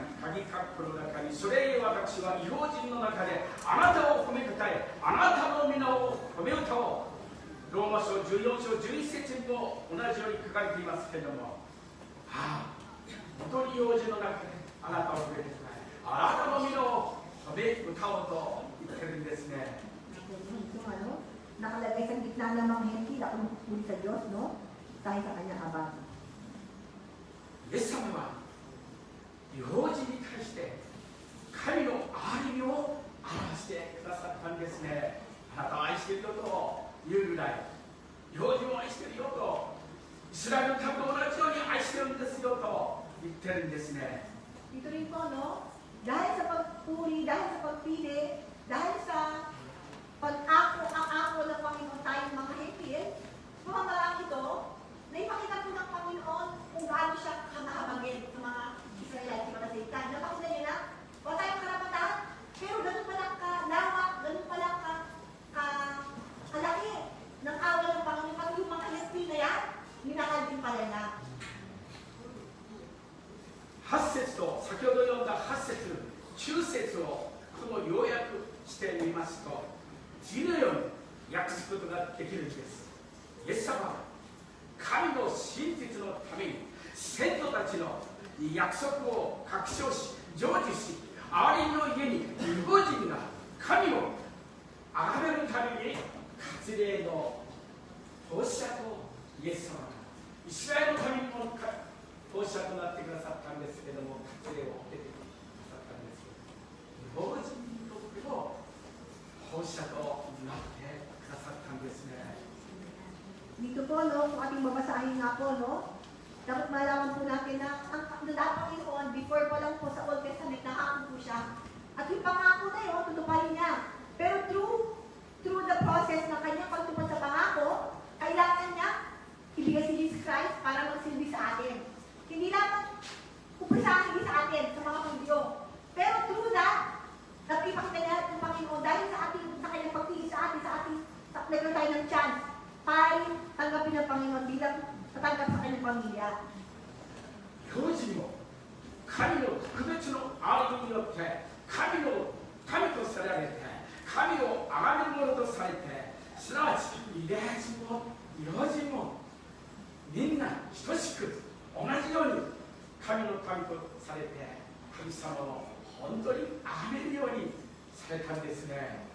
にそれゆえ私は異邦人の中であなたを褒めたたえあなたの皆を褒め歌おう。ローマ書14章11節にも同じように書かれていますけれども本当に異邦人の中であなたを褒めたたえあなたの皆を褒め歌おうと言ってるんですね。 Yung ano, nakalagay sa gitna ng mga hindi, ako magpupuri sa Diyos, no? Dahil sa kanyang habag. イエス様は異邦人に対して神の憐れみを表してくださったんですね。あなたを愛しているよというぐらい異邦人を愛しているよとイスラエルの民と同じように愛しているんですよと言ってるんですね。 Dito rin po, no? Dahil sa pagpuri, dahil sa pagpili, dahil sa pag-ako, ang ako ng Panginoon tayong mga hipil, mga marami ito, naipakita po ng Panginoon kung gaano siya kamahabagin sa mga Israelite, sa mga Satan. Napakita niyo na, wala tayong karapatan, pero ganun pala kalawak, ganun pala kalaki ng awa ng Panginoon. Pag yung mga hipil na yan, minahal din pala na. 8節と先ほど読んだ8節9節をこの要約してみますと次のように訳すことができるんです。イエス様は神の真実のために先祖たちの約束を確証し成就し憐れみの家に異邦人が神を崇めるために割礼の奉仕者とイエス様がイスラエルのためにも奉仕者となってくださったんですけども割礼を受けてくださったんです po ating babasahin nga po, no? Dapat malaman po natin na ang Panginoon, before pa lang po sa Old Testament, nakako po siya. At yung pangako na yun, tutuparin niya. Pero through the process ng kanyang pagtupad sa pangako, kailangan niya ibigay si Jesus Christ para magsilbi sa atin. Hindi lamang umpisahan sa atin, sa mga Hudyo. Pero through that, napipakita niya ng Panginoon dahil sa kanyang pagpili sa atin, nagkaroon tayo ng chance para tanggapin ng Panginoon bilang tatanggap sa kanyang pamilya. 教師にも神の特別の憐れみによって神とされて神を崇めるものとされて、すなわちユダヤ人も異邦人もみんな等しく同じように神の民とされて、神様を本当に崇めるようにされたんですね。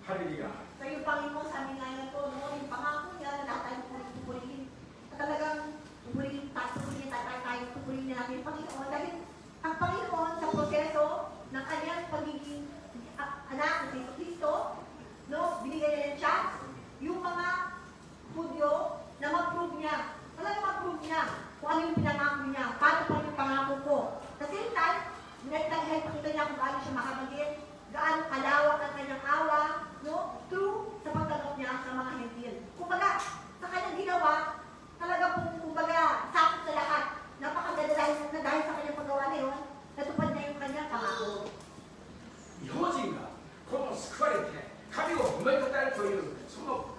ハレルヤ。 So yung Panginoon, sabi nga niya po, no, yung pangako niya na lahat tayo pupurihin. At talagang pupurihin niya natin yung Panginoon. Dahil ang Panginoon sa proseso ng kanyang pagiging anak ng Kristo Kristo, no, binigyan niya ng chance yung mga Hudyo na mag-prove niya. Talagang mag-prove niya kung ano yung pinangako niya, paano pa yung pangako ko. Sa same time, pakita niya kung gaano siya makabagin, gaano kalawak ang kanyang awa, no? Through sa pagtanggap niya sa mga hentil. Kumbaga, sa kanyang ginawa, talaga kumbaga, sakot sa lahat. Napakaganda dahil sa kanyang paggawa na yun, natupad na yung kanyang pangako. 異邦人がこの救われて神を褒めたたえるというこの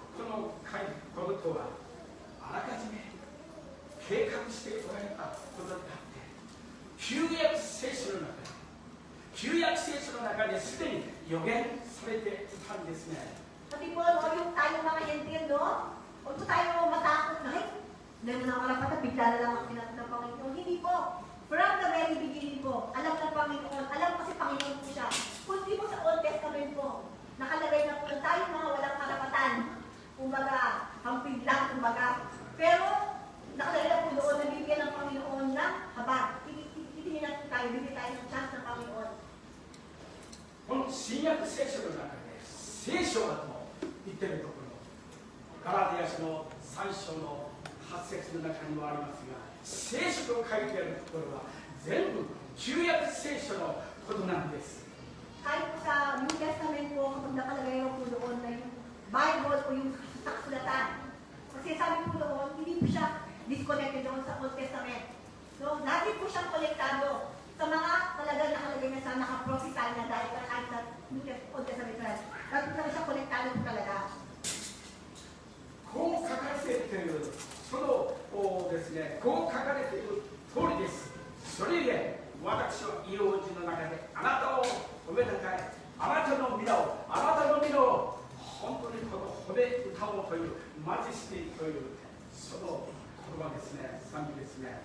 ことはあらかじめ計画しておられたことであって旧約聖書の中ですでに予言されていたんですね。 Pati po, no, yung tayong mga hentil, no? Huwag po tayo matakot na, dahil na wala pa bigla na lang ang pinatid ng Panginoon. Hindi po. From the very beginning po, alam ng Panginoon, alam kasi Panginoon po siya. Kundi po sa Old Testament po, nakalagay na po na tayo mga walang karapatan. Kumbaga, hampig lang, kumbaga. Pero, nakalagay na po doon na bibigyan ng Panginoon ng habag. Titingin natin tayo, bibigyan tayo ng chance ng Panginoon. この新約聖書の中で聖書だと言ってるところ、ガラテヤ書の3章の8節の中にもありますが、聖書と書いてあるところは全部旧約聖書のことなんです。 Kahit po sa New Testament po, kapag nakalagay po doon na yung Bible o yung kasulatan. Kasi sabi po doon, hindi po siya disconnected doon sa Old Testament. So, lagi po siyang konektado sa mga talaga nakalagay na sa nakaprophesy na dahil kahit sa Old Testament. Lagi po siya konektado po talaga. こう書かれているそのですね、こう書かれている通りです。それゆえ私は異邦人の中であなたを褒めたたえ、あなたの皆を本当にこの褒め歌おうというマジェスティというその言葉ですね、賛美ですね。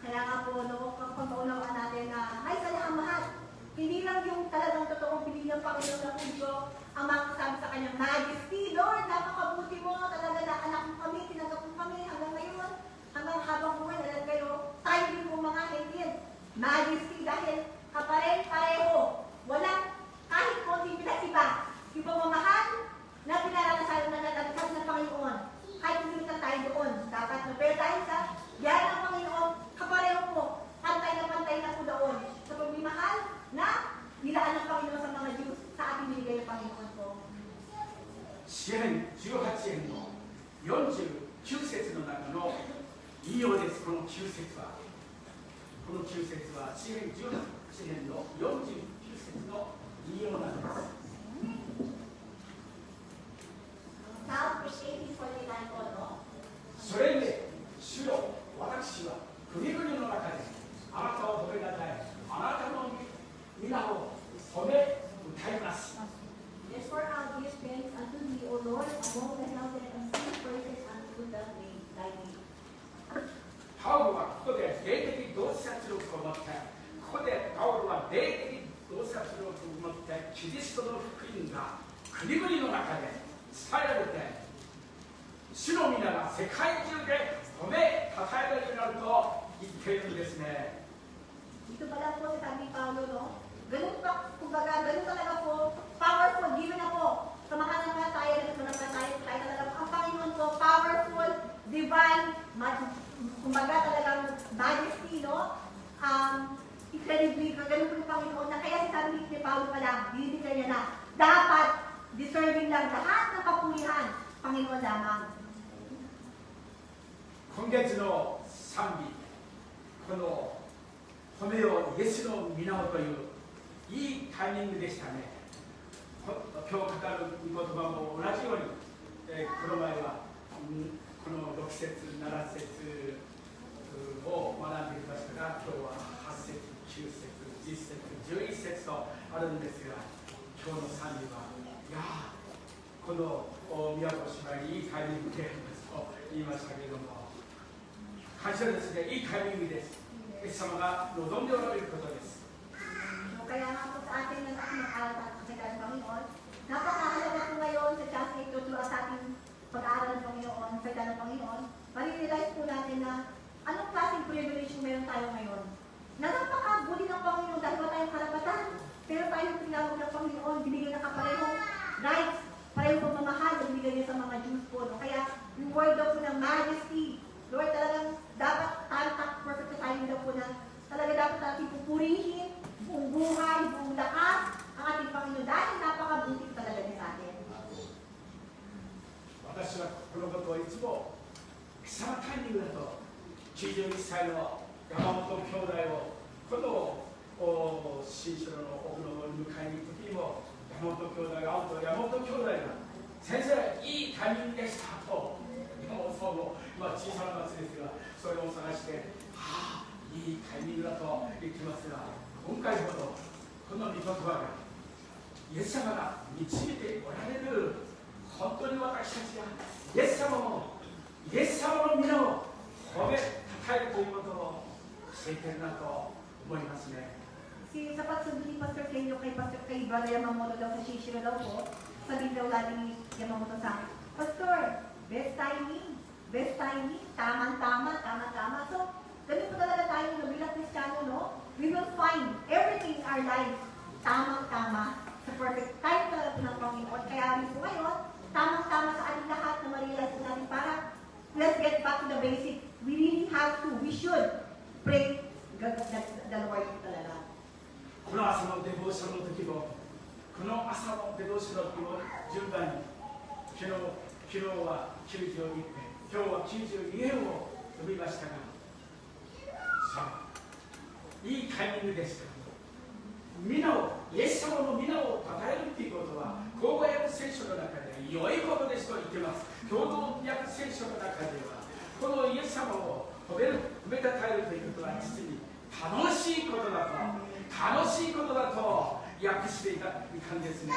Kaya nga po, no, pagpaunawaan natin na ay sa mahal. Hindi lang yung talagang totoong pinili ng Panginoon na Hudyo ang makasabi sa kanyang Majesty, Lord, napakabuti mo, talaga na anak mo kami, tinanggap mo kami hanggang ngayon, hanggang habang buhay, dahil kayo, tayo din po mga hentil. Majesty, dahil kapareho, walang kahit konting pinasiba, yung pamamahal na pinaranasan na nagkakasal ng Panginoon, kahit hindi na tayo doon, dapat na, pero dahil sa biyaya ng Panginoon, kapareho po, pantay na po doon, sa pagmimahal na nilaan ng Panginoon sa mga Diyos sa ating binigay ng Panginoon po. 詩編18編の49節の中の引用です。この9節は詩編18編の49節の引用なんです。 Now, verse 18:49 po, no? それゆえ主よ、私は国々の中であなたを褒めたたえ、あなたの皆を褒め歌います。 Therefore, I'll give thanks unto thee, O Lord, among the heathen, and sing praises unto thy name. パウロはここで霊的洞察力を持って、ここでパウロは霊的洞察力を持って、キリストの福音が国々の中で伝えられて、主の皆が世界中で褒めたたえられるようになると言っているんですね。 Dito pa lang po sabi ni Paulo, no? Ganun pa, kumbaga, ganun talaga po, powerful, given na po, sa mga namataya, tayo talaga po, ang Panginoon po, powerful, divine, kumbaga talagang majesty, no? Incredibly, ganun po yung Panginoon na kaya sabi ni Paulo pala, dinideclare niya na dapat deserving lang lahat ng kapulihan, Panginoon lamang. 今月の賛美、この褒めよイエスの皆といういいタイミングでしたね。今日語る御言葉も同じように、この前は、この6節、7節を学んできましたが、今日は8節、9節、10節、11節とあるんですが、今日の賛美は、いやこの宮古島にいいタイミングでと言いましたけれども、感謝ですね、いいタイミングです。イエス様が望んでおられることです。 Kaya nga po sa atin ng ating mag-aaral at pagkakas ng Panginoon, napakahalaga po ngayon sa chance na ito sa ating pag-aaral ng Panginoon, salita ng Panginoon, marirealize po natin na anong klaseng privilege yung meron tayo ngayon. Na napakabuti ng Panginoon dahil ba tayong karapatan, pero tayo tinawag ng Panginoon, binigyan na kaparehong rights, parehong pagmamahal na binigyan niya sa mga Jews po. No? Kaya yung word daw po ng majesty, Lord, talagang dapat perfect na tayo daw po na talaga dapat natin pupurihin buong buhay, buong lakas ang ating Panginoon dahil napakabuti talaga niya sa atin. 私はこのことをいつも貴様タイミングだと91歳の山本兄弟をこの新城の奥の迎えに行く時にも山本兄弟が会うと山本兄弟が先生いいタイミングでしたと山本さんも小さな町ですがそれを探していいタイミングだと言ってますが今回ほどこの御言葉がイエス様が導いておられる本当に私たちがイエス様の皆を褒めたたえるということを教えているなと思いますね。 Sa pagsabi ni Pastor Kenyo kay Brother Yamamoto daw sa Shishiro daw po, sabi daw lagi ni Yamamoto sa akin, Pastor, best timing, tamang-tama. So, ganun po talaga tayo no, bilang Kristiyano, no? We will find everything in our life tamang-tama sa perfect time talaga po ng Panginoon. Kaya rin po ngayon, tamang-tama sa ating lahat na ma-realize po natin para let's get back to the basic. We really have to, we should pray the Lord talaga. この朝のデボーションの時もこの朝のデボーションの時も順番に昨日は91編今日は92編を読みましたがさあいいタイミングでした皆をイエス様の皆を称えるということは口語訳聖書の中で良いことですと言っています共同訳聖書の中ではこのイエス様を褒めたたえるということは実に楽しいことだと訳していたんですね。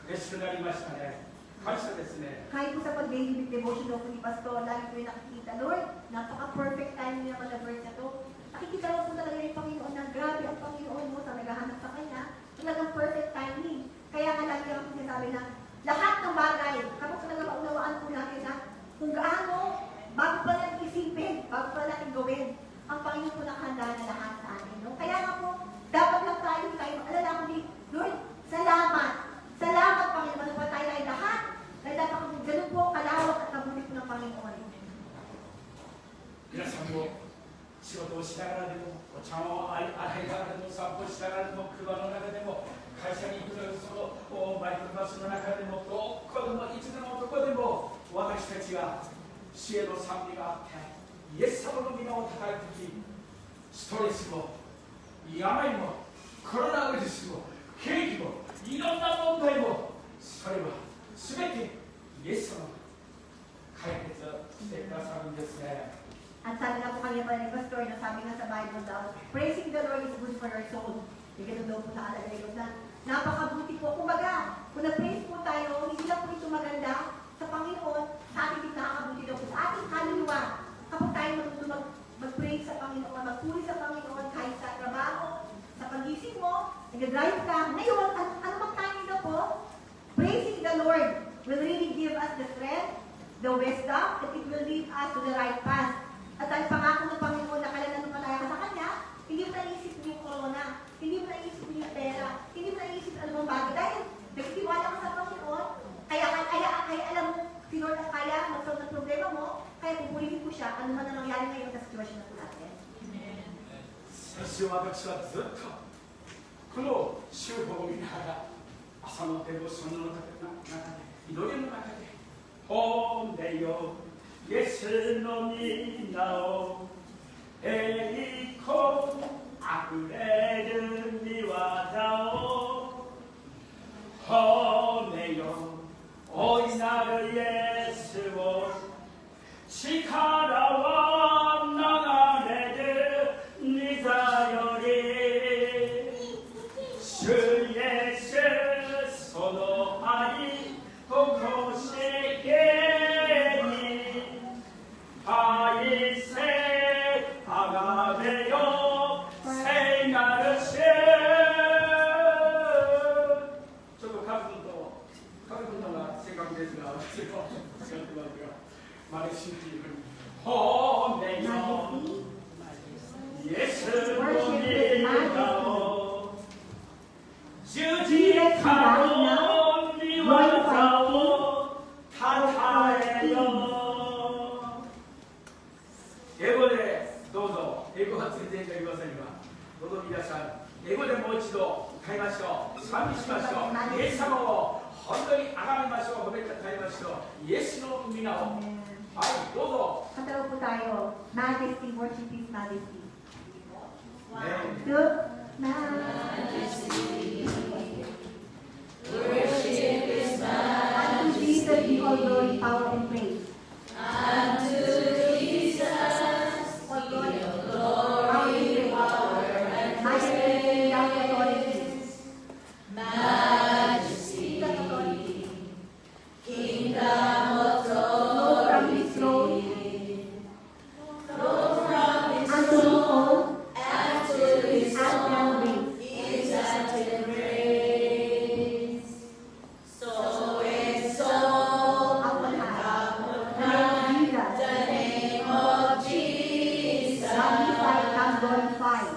嬉しくなりましたね。感謝ですね。Kahit po sa pag-daily devotion daw po ni Pastor, lagi po yung nakikita, Lord, napaka-perfect time niya mga verse na to. Nakikita mo po talaga yung Panginoon na grabe ang Panginoon mo sa naghahanap sa Kanya. Talagang perfect timing. Kaya nga lagi ako sinasabi na lahat ng bagay, kapag talaga maunawaan po natin na kung gaano, bago pa natin isipin, bago pa natin gawin, ang Panginoon po nakahanda na lahat sa atin. No? Kaya nga po, dapat lang tayo alala ko din, Lord, salamat Panginoon, manupatay tayo lahat, dahil dapat ganun po kalawak at kabulit po ng Panginoon. 皆さんも仕事をしながらでも、お茶を洗いながらでも、散歩しながらでも、車の中でも、会社に行くのそのバイクバスの中でも、どこでも、いつでもどこでも、私たちが主への賛美があって、イエス様の皆をたたえるとき、ストレスも、病も、コロナウイルスも、景気も、いろんな問題も、それは全てイエス様が解決してくださるんですね。 At sabi nga po kanina pa ni Pastor, na sabi nga sa Bible daw, praising the Lord is good for your soul. Yung ganun daw po nakalagay doon na napakabuti po. Kumbaga, kung na-praise po tayo, hindi lang po ito maganda sa Panginoon, sa ating din nakakabuti daw po sa ating kaluluwa. Kapag tayo mag-praise sa Panginoon, magpuri sa Panginoon kahit sa trabaho, sa pagising mo, nag-drive ka. Ngayon, ano bang timing daw po? Praising the Lord will really give us the strength, the wisdom, that it will lead us to the right path. At ang pangako ng Panginoon na kailanman ka sa Kanya, hindi mo naisip yung corona, hindi mo naisip yung pera, hindi mo naisip anumang bagay. Dahil nagtitiwala ka sa Panginoon, kaya alam mo, si Lord ang kaya, magsolve ng problema mo, kaya pupurihin ano man ang nangyari ngayon sa sitwasyon na po natin. 先週私はずっとこの週報を見ながら朝のデボーションの中で祈りの中で褒めよイエスの皆を栄光あふれる御業を褒めよ大いなるイエスを力は流れる御座より主イエスその愛とこしげに愛せあがめよ聖なる主ちょっとカズ君のが正確ですが私は違ってますがマレシンティー褒めよイエスの皆を十字架の御業をたたえよ英語でどうぞ英語は全然できませんがどうぞ皆さん英語でもう一度歌いましょう賛美しましょうイエス様を本当に崇めましょう褒めたたえましょうイエスの皆をはいどうぞ Katawa po tayo, Majesty, worship His Majesty. ね To Majesty, worship His Majesty. Unto Jesus be all glory, power, and praise. Unto Jesus all glory, power, and praise. Majesty, without authority. Majesty, without authority. Kingdom of throne, from His throne. Unto His own, unto His own, is unto praise. So exalt upon high the name of Jesus. Magnified and glorified.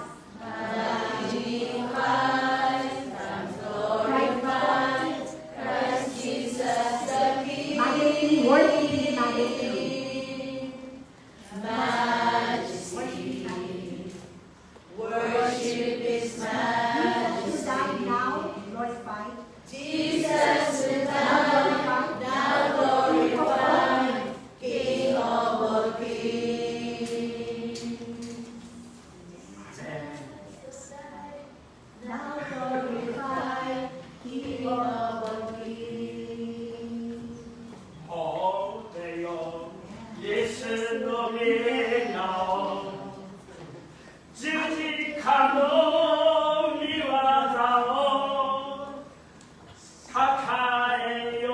Christ Jesus the King. Majesty, worship His Majesty. Majesty, worship His Majesty. Jesus who died now glorified. Jesus who died now glorified. King of all kings. Now glorified. King of all kings. 褒めよイエスの皆を十字架の御業をたたえよ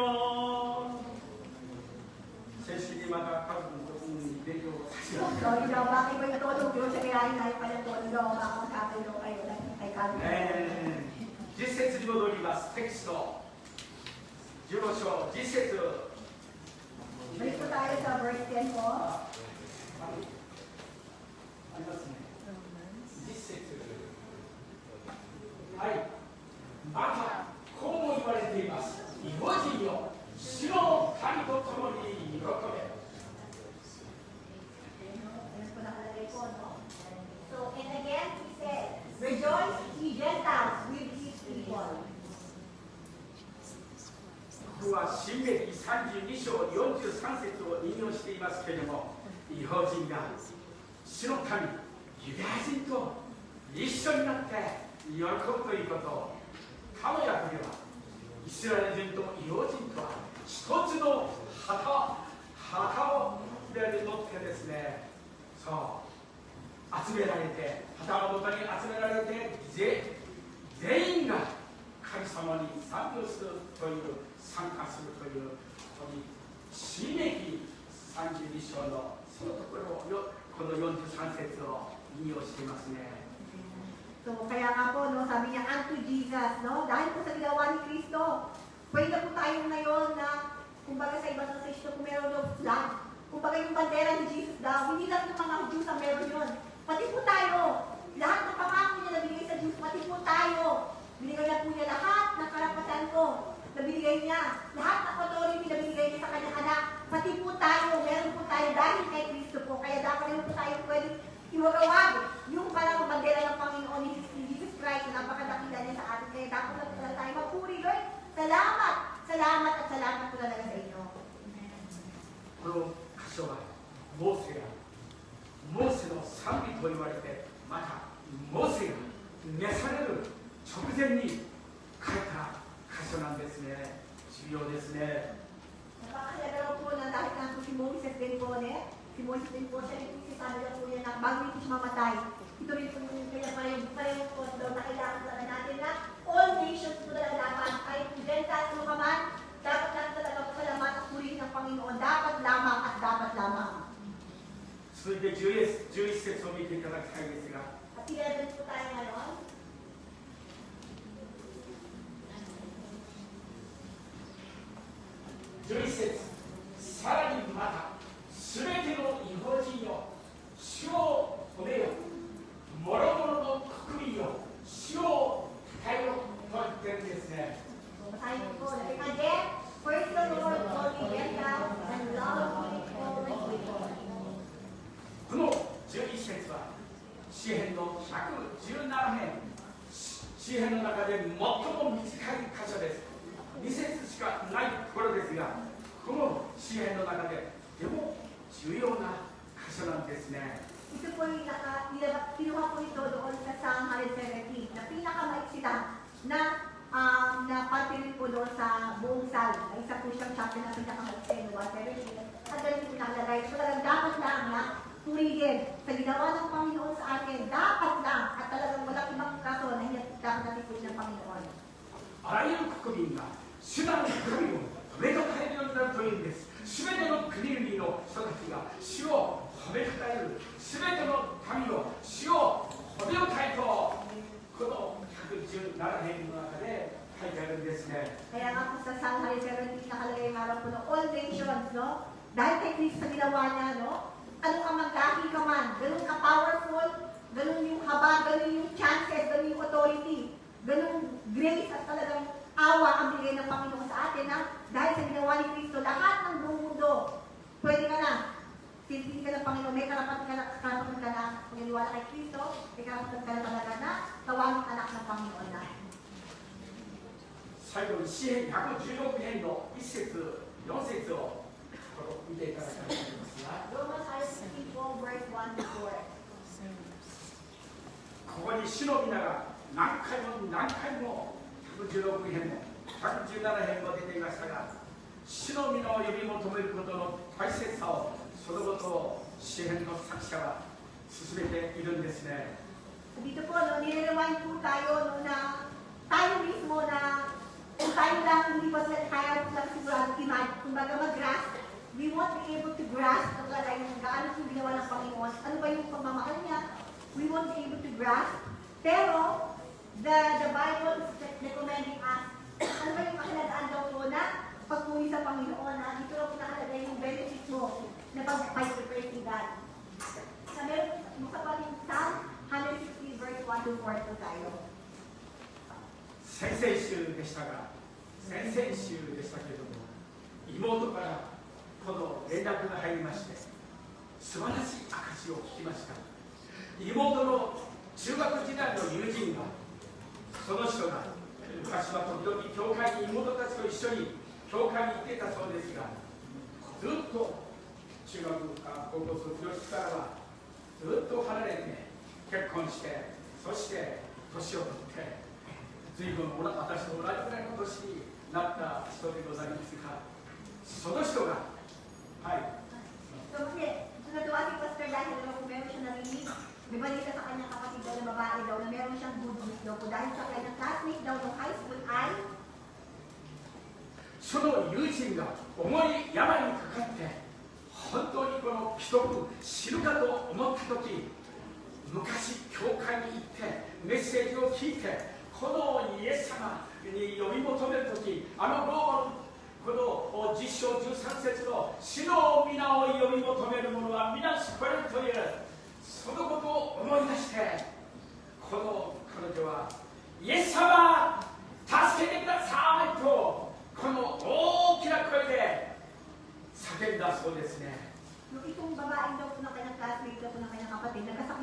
先週にまた家族のことに勉強をさせて Sorry daw, bakit ba ito itong Diyos sa kayahin na ipalatuan daw makakasapin daw kayo kay Calvin? 実節に戻りますテキスト15章実節 Balik po tayo sa verse 10 po. ありますね実節はいまたこうも言われています異邦人よ主の神と共に喜べ Ayan po nakalagay po, no? So, and again, he said, rejoice ye Gentiles with his people. ここは新明記32章43節を引用していますけれども異邦人が主の神ユダヤ人と一緒になって喜ぶということを他の訳ではイスラエル人と異邦人とは一つの旗を持ってですねそう集められて旗のもとに集められて全員が神様に賛美をするという参加するというここに新明記32章のそのところをこの43節を引用していますね。 So, kaya nga po, no, sabi niya, unto Jesus, no? Dahil po sa ginawa ni Kristo, pwede po tayo ngayon na, kumbaga sa ibang translation, kung meron yung flag, kumbaga yung bandera ni Jesus daw, hindi lang yung mga Diyos ang meron yun. Pati po tayo, lahat ng pangako niya na binigay sa Diyos, pati po tayo, binigay na po niya lahat ng karapatan ko, na binigay niya, lahat ng authority na binigay niya sa kanyang anak, pati po tayo, meron po tayo dahil kay Kristo po, kaya dapat ngayon po tayo pwede iwagawag yung parang bandera ng Panginoon ni Jesus Christ na napakadakila niya sa atin. Kaya dapat lang talaga tayo magpuri, Lord. Salamat! Salamat at salamat po talaga sa inyo. この箇所はモーセの賛美と言われて、またモーセが召される直前に書いた箇所なんですね。重要ですね。 Napakahalaga po na dahil nga po si Moises din po, si Moises din po, siya rin si Samuel po niya na bago ito siya mamatay. Ito rin po yung kaya pareho po daw na kailangan talaga natin na all nations po talaga dapat, kahit Gentiles mo ka man, dapat lang talaga po salamat at purihin ng Panginoon. Dapat lamang at dapat lamang. 続いて11節を見ていただきたいですが、 At 11 po tayo ngayon. 11節、さらにまた、すべての異邦人よ、主を褒めよ、諸々の国民よ、主をたえよと言ってるんですね。 Basahin po. Again, praise the Lord, all ye Gentiles, and love ye all people. この11節は、詩編の117編、詩編の中で最も短い箇所です。2節しかないところですが、この詩編の中でとても重要な箇所なんですね。 Ito po yung kinuha po ito doon sa Psalm 117 na pinakamaiksita na parte rin po doon sa buong Psalm. Isa po siyang chapter na pinakamaiksita ng 117. At ganun po nakalagay. So talagang dapat lang na purihin sa ginawa ng Panginoon sa atin. Dapat lang at talagang walang ibang kaso na hindi dapat natin purihin ng Panginoon. あらゆる国民が主なる神を褒めたたえるようになるというんです。すべての国々の人たちが主を褒めたたえる。すべての民を主を褒めよたいと、この117編の中で書いてあるんですね。 Kaya nga po sa Psalm 117 nakalagay nga raw po na all nations, no? Dahil kay Kristo sa ginawa niya, no? Ano ka magdaki ka man, ganun ka powerful, ganun yung haba, ganun yung chances, ganun yung authority, ganun grace at talagang awa ang bigay ng Panginoon sa atin, na dahil sa ginawa ni Kristo, lahat ng buong mundo, pwede ka na. Sisisi ka ng Panginoon, may karapatan ka na paginiwala kay Kristo, may karapatan ka na talaga na tawagin anak ng Panginoon na. 最後に詩編116編の1節4節を見ていただきたいと思いますが、 Romans 16, verse 1 to 4. ここに主の皆が何回も116編も117編も出ていましたが、主の皆を呼び求めることの大切さを、そのことを詩編の作者は進めているんですね。 Dito po, no, nire-rewind po tayo no, na tayo mismo na kung tayo lang hindi pa kaya lang sigurado kumbaga mag-grasp, we won't be able to grasp talaga yung gaano yung ginawa ng Panginoon, ano ba yung pagmamahal niya, we won't be able to grasp. Pero, the Bible is recommending us, ano ba yung kakilagaan daw po na pagpuli sa Panginoon, na dito lang po nakalagay yung benefit mo na pag-pray to God. Sa meron, mukha pa rin Psalm 160 verse 1 to 4 po tayo. 先々週でしたけれども、妹からこの連絡が入りまして、素晴らしい証を聞きました。妹の中学時代の友人が、その人が昔は時々教会に妹たちと一緒に教会に行っていたそうですが、ずっと中学高校卒業してからはずっと離れて結婚して、そして年を取って随分私と同じぐらいの年になった人でございますが、その人がSo kasi, natuwa si Pastor dahil naman kung meron siya narinig, may balita sa kanyang kapatid daw na babae daw na meron siyang good news daw po dahil sa kanyang classmate daw ng high school ay その友人が重い病にかかって本当にこの既得死ぬかと思った時、昔教会に行ってメッセージを聞いて、このイエス様に呼び求める時、あのローマのこの10章13節の主の皆を呼び求める者は皆救われるという、そのことを思い出して、この彼女はイエス様助けてくださいとこの大きな声で叫んだそうですね。yung itong babaeng daw po ng kanyang classmate daw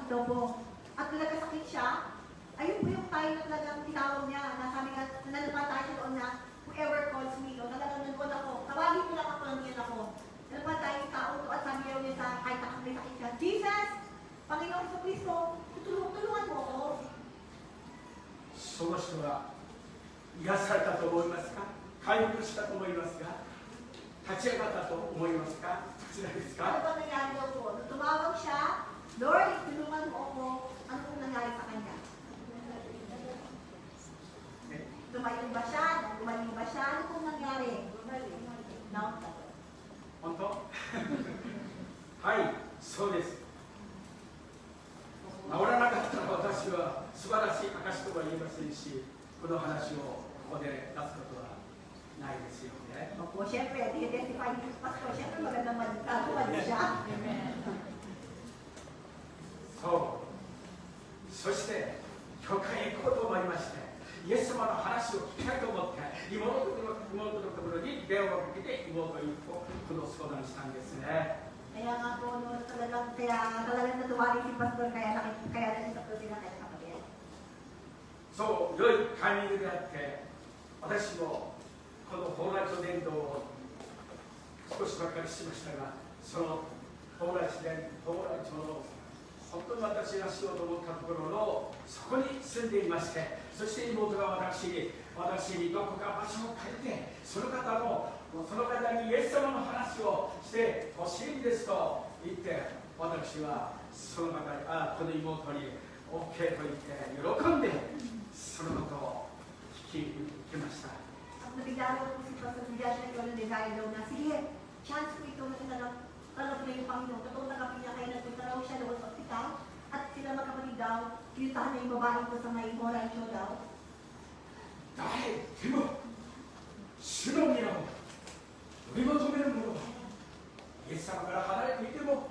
daw po. At nung nagkasakit siya, ayun po yung time na talagang tinawag niya, na sabi nga, nananampataya siya doon na, whoever calls me, no, talagang nandun ako. Tawagin mo lang ako, nandiyan ako. Nananampataya yung tao to, at sabi niya sa kahit may sakit siya, Jesus, Panginoon sa Kristo, tulungan mo ako. その人が癒されたと思いますか？回復したと思いますか？立ち上がったと思いますか？こちらですか？ Ano ba nangyari daw po? Nung tumawag siya, Lord, tulungan mo ako. Ano pong nangyari sa kanya? Tumayo ba siya? Gumaling ba siya? Ano pong nangyari? No? 本当はい、そうです。治らなかったら私は素晴らしい証とは言えませんし、この話をここで出すことはないですよね。 Opo, syempre, tinitestify ni Pastor, syempre magandang magkakawalan siya. そう。そして、教会へ行こうと思いまして、イエス様の話を聞きたいと思って、妹のところに電話をかけて、妹にこの相談したんですね。 Kaya nga po, no, talagang natuwa rin si Pastor, kaya nag-isap ko sila kaya kapatid. そう、良いタイミングであって、私もこの蓬莱町伝道を少しばかりしましたが、その蓬莱町の本当に私がしようと思ったところのそこに住んでいまして、そして妹が私にどこか場所を借りて、その方にイエス様の話をしてほしいんですと言って、私はその方にこの妹に OK と言って喜んでそのことを聞き受けました。 At nabigyan ko po si Pastor, bigyan siya ng desire daw na, sige, chance ko ito na tanong na yung Panginoon. Totoong nakapin niya, kaya nagpunta raw siya doon sa ospital, at sila magkapatid daw, kinutahan na yung babae ko sa may moral show daw. 誰でも主の皆を追い求める者はイエス様から離れていても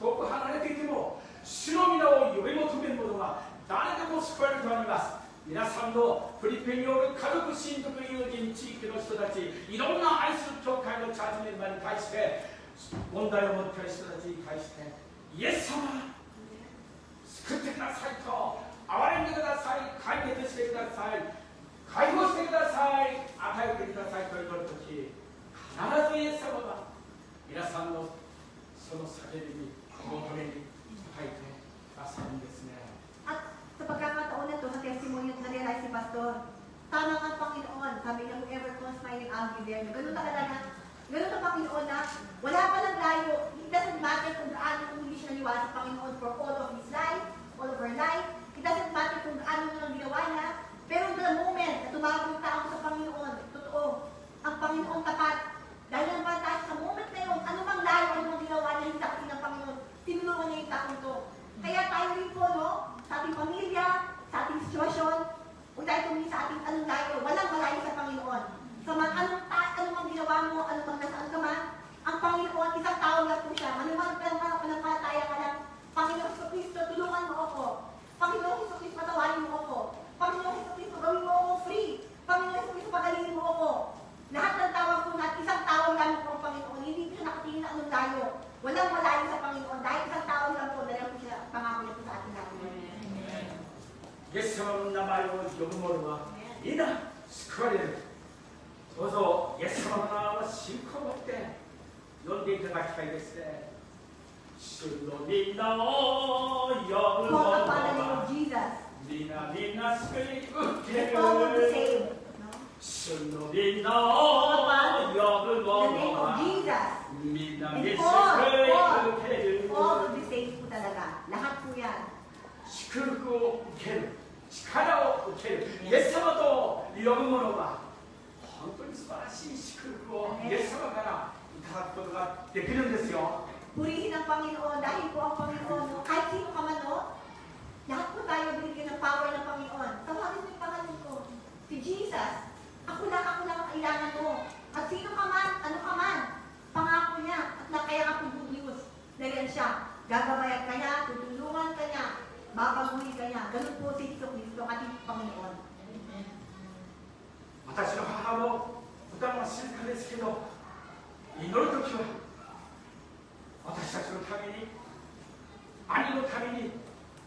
遠く離れていても主の皆を呼び求める者は誰でも救われるとあります。皆さんのフィリピンにおる家族、親族、友人、地域の人たち、いろんな愛する教会のチャーチメンバーに対して問題を持っている人たちに対してイエス様救ってくださいと憐れんでください、解決してください、解放してください、与えてくださいと祈るとき、必ずイエス様が皆さんのその叫びに求めに答えてくださるんですね。 At sa pagkakataon na ito, sa testimony na na-realize si Pastor, tama ang Panginoon, sabi niya, whoever calls my name, I'll be there. Ganun talaga na, ganun ang Panginoon na, wala pa lang layo, it doesn't matter kung gaano kung hindi siya naniwala sa Panginoon for all of his life, all of her life, it doesn't matter kung gaano nyo lang ginawa niya, pero the moment na tumawag yung tao sa Panginoon, totoo, ang Panginoon tapat, dahil naman tayo sa moment na yun, ano mang layo, ano mang ginawa niya, hindi tapatin ng Panginoon, tinulungan niya yung taong to. Kaya tayo rin po, no, sa ating pamilya, sa ating sitwasyon, kung tayo tumingin sa ating anong layo, walang malayo sa Panginoon. Sa man, anong mang ginawa mo, anong mang nasaan ka man, ang Panginoon, isang tao lang po siya. Manuman ka lang, panampalataya ka lang, Panginoon Jesucristo, tulungan mo ako. Panginoon Jesucristo, patawarin mo ako. Panginoon Jesucristo, gawin mo ako free. Panginoon Jesucristo, pagalingin mo ako. Lahat ng tawag po natin, isang tao lang po ang Panginoon. Hindi po siya nakatingin na anong layo. Walang malayo sa Panginoon. Dahil isang tao lang po, dahil po siya, pangako niya po sa ating lahat. イエス様の名前を呼ぶ者は皆救われる。どうぞイエス様の名を信仰を持って呼んでいただきたいですね。主の皆を呼ぶ Call 者 upon the name は of Jesus. 皆救い受け The power to る。 save. No? 主の皆を呼ぶ The 者 name of は Jesus. 皆 And 救い all 受ける。 to be saved po talaga. Lahat po yan. 祝福を受ける、力を受ける、イエス様と呼ぶ者は本当に素晴らしい祝福をイエス様からいただくことができるんですよ。 Purihin ang Panginoon dahil po ang Panginoon, no? Kahit sino ka man, no? Lahat po tayo binigyan ng power ng Panginoon. Tawagin mo yung pangalan ko, si Jesus. Ako lang ang kailangan mo. At sino ka man, ano ka man, pangako niya. At kaya nga po good news. Dahil siya, gagabayan ka niya, tutulungan ka niya, babaguhin ka niya. Ganun po si Jesucristo, ating Panginoon. 私の母も普段は静かですけど、祈るときは私たちのために、兄のために、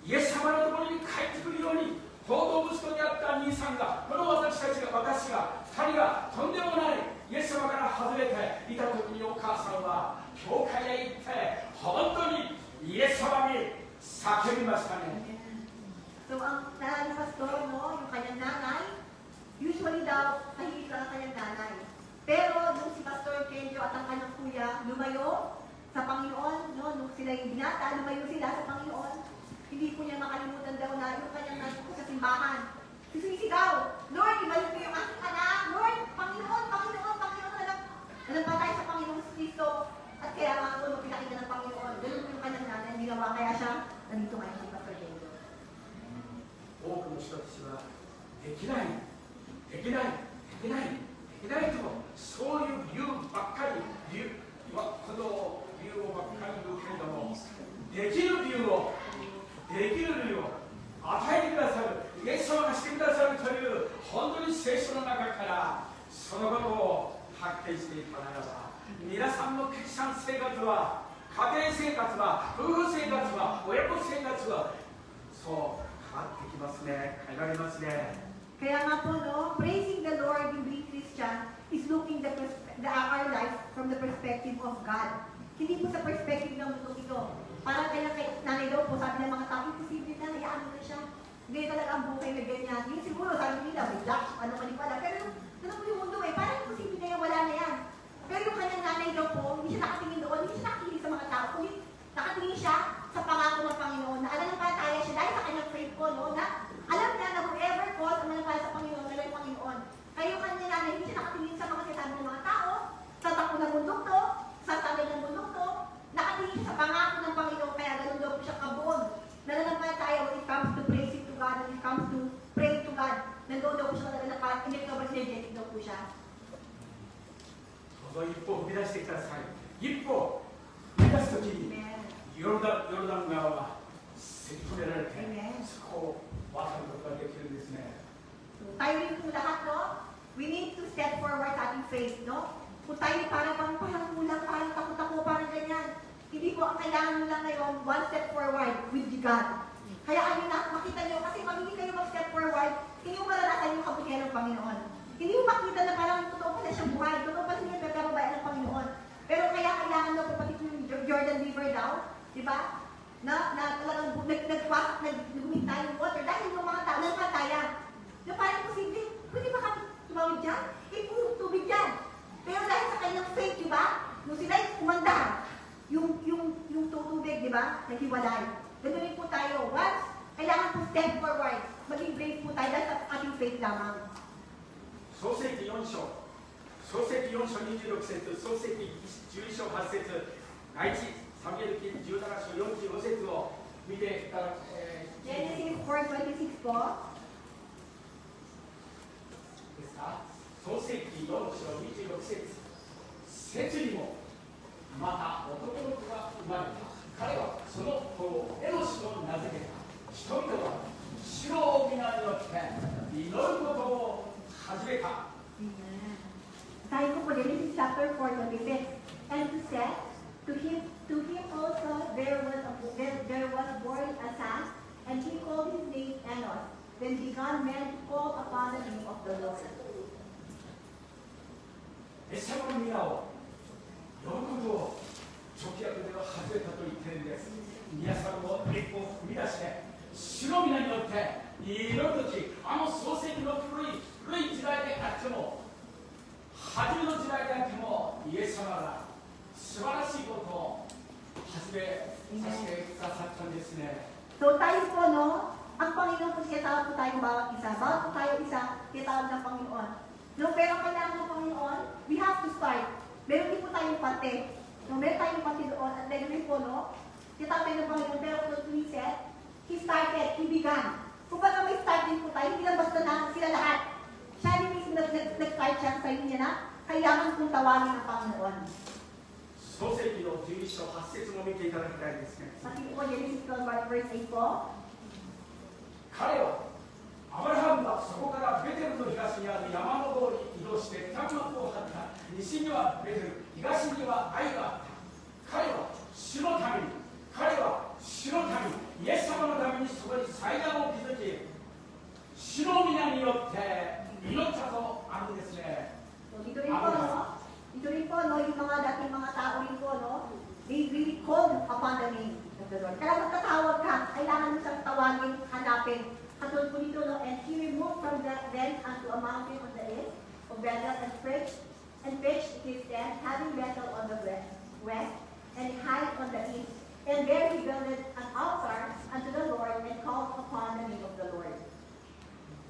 イエス様のところに帰ってくるように、報道息子であった兄さんが、この私が、2人がとんでもないイエス様から外れていた時に、お母さんは教会へ行って本当にイエス様に叫びましたね。 So ang nalala ni Pastor, no, yung kanyang nanay, usually daw, tahimik lang ang kanyang nanay. Pero nung si Pastor Kenjo at ang kanyang kuya lumayo sa Panginoon, no, nung sila yung binata, lumayo sila sa Panginoon, hindi po niya makalimutan daw na yung kanyang nanay po sa simbahan. Sumisigaw, Lord, ibalik ko yung aking anak, Lord, Panginoon, Panginoon, Panginoon, nanampatay sa Panginoon sa Kristo. At kaya nga po, nung pinakita ng Panginoon, ganun po yung kanyang nanay, ginawa, kaya siya, nandito ngayon si Pastor Kenjo. 多くの人たちはできないと、そういう理由ばっかり、この理由ばっかり言うけれども、できる理由を与えてくださる、イエス様がしてくださるという、本当に聖書の中からそのことを発見していかならば、皆さんのクリスチャン生活は、家庭生活は、夫婦生活は、親子生活は、そう変わってきますね、変えられますね。 Kaya nga po, no, praising the Lord, yung being Christian, is looking our life from the perspective of God. Hindi po sa perspective ng mundo ito. Parang kaya nanay daw po, sabi ng mga tao, imposible na, hayaan mo na siya. Hindi talaga ang buhay na ganyan. Yung siguro, sabi nila, may black, ano ka din pala. Pero ganun po yung mundo eh, parang imposible na yan, wala na yan. Pero yung kanyang nanay daw po, hindi siya nakatingin doon, hindi siya nakatingin sa mga tao, kundi nakatingin siya sa pangako ng Panginoon, na alam ng pataya siya dahil sa kanyang faith ko, no, na alam niya na whoever calls ang nangyayari sa Panginoon, nila yung Panginoon. Kaya yung kanyang nanay, hindi siya nakatingin sa mga sinasabi ng mga tao, sa takbo ng bundok to, sa sabi ng bundok to, nakatingin siya sa pangako ng Panginoon, kaya ganun daw po siya kabuon. Nananampalataya when it comes to praising to God, when it comes to praying to God, nandoon daw po siya energetic daw po siya. 一歩踏み出してください。一歩踏み出すときに、 Amen. ヨルダン川はせき止められて、 Amen. そこを渡ることができるんですね。 So, tayo rin po lahat, no? We need to step forward sa ating faith, no? Kung tayo parang kulang, parang takot-takot, parang ganyan. Hindi po ang kailangan nyo lang ngayon, one step forward with God. Hayaan nyo na, makita nyo, kasi pag hindi kayo mag-step forward, hindi mo maranasan yung kabutihan ng Panginoon. Hindi mo makita na parang totoo pala siyang buhay, totoo pala siya nagkababayan ng Panginoon. Pero kaya kailangan daw po pati yung Jordan River daw, di ba? Na talagang nagumintay yung water dahil yung mga tao nagpatayan. Na parang posible, pwede ba kami tumawid dyan? Puro tubig dyan. Pero dahil sa kanilang faith, di ba? Nung sila'y umanda, yung tubig, di ba? Naghiwalay. Ganun rin po tayo. Once, kailangan po step forward. Maging brave po tayo dahil sa ating faith lamang. 創世記4章26節、創世記11章8節、第一サムエル記17章45節を見ていただき、Genesis 4:26 po. ですか。創世記4章26節、節にもまた男の子が生まれた。彼はその子をエノシと名付けた。人々は主の皆によって祈ることを始めた。 Tayo po Genesis chapter 4:26. And he said, to him also there was born a son, and he called his name Enos. Then began men to call upon the name of the Lord. イエス様の皆を呼ぶことを直訳では始めたと言っているんです。皆さんも一歩踏み出して、主の皆によって祈るとき、あの創世記の古い時代であっても、初めの時代であっても、イエス様が素晴らしいことを始めさせてくださったんですね。 So tayo po, no? Ang Panginoon po sinatawag po tayong bawat isa. Bawat po tayo isa, sinatawag ng Panginoon. No, pero kailangan ng Panginoon, we have to start. Meron din po tayong pati. No, meron tayong pati doon. At meron din po, no? Sinatawag tayo ng Panginoon. Pero kung he said, he started, he began. Kung baga may start din po tayo, hindi lang basta na sila lahat. Siya din mismo nag-start siya sa inyo na kailangan kong tawagin ang Panginoon. 創世記の11章8節も見ていただきたいですね。 Pati po, Genesis 12 verse 8 po. 彼はアブラハムがそこからベテルの東にある山の方に移動して200万歩を張った。西にはベテル、東には愛があった。彼は主のために、彼は主主のために、イエス様のためにそこに祭壇を築き、主の皆によって祈ったとあるんですね。 So, dito rin po, no, yung mga dating mga tao rin po, no, they really called upon the name of the Lord. Kaya magtatawag ka, kailangan mo siyang tawagin, hanapin. Katulad po dito, no, and he removed from them unto a mountain on the east of Bethel and pitched his tent, having Bethel on the west and Hai on the east. And there he builded an altar unto the Lord and called upon the name of the Lord.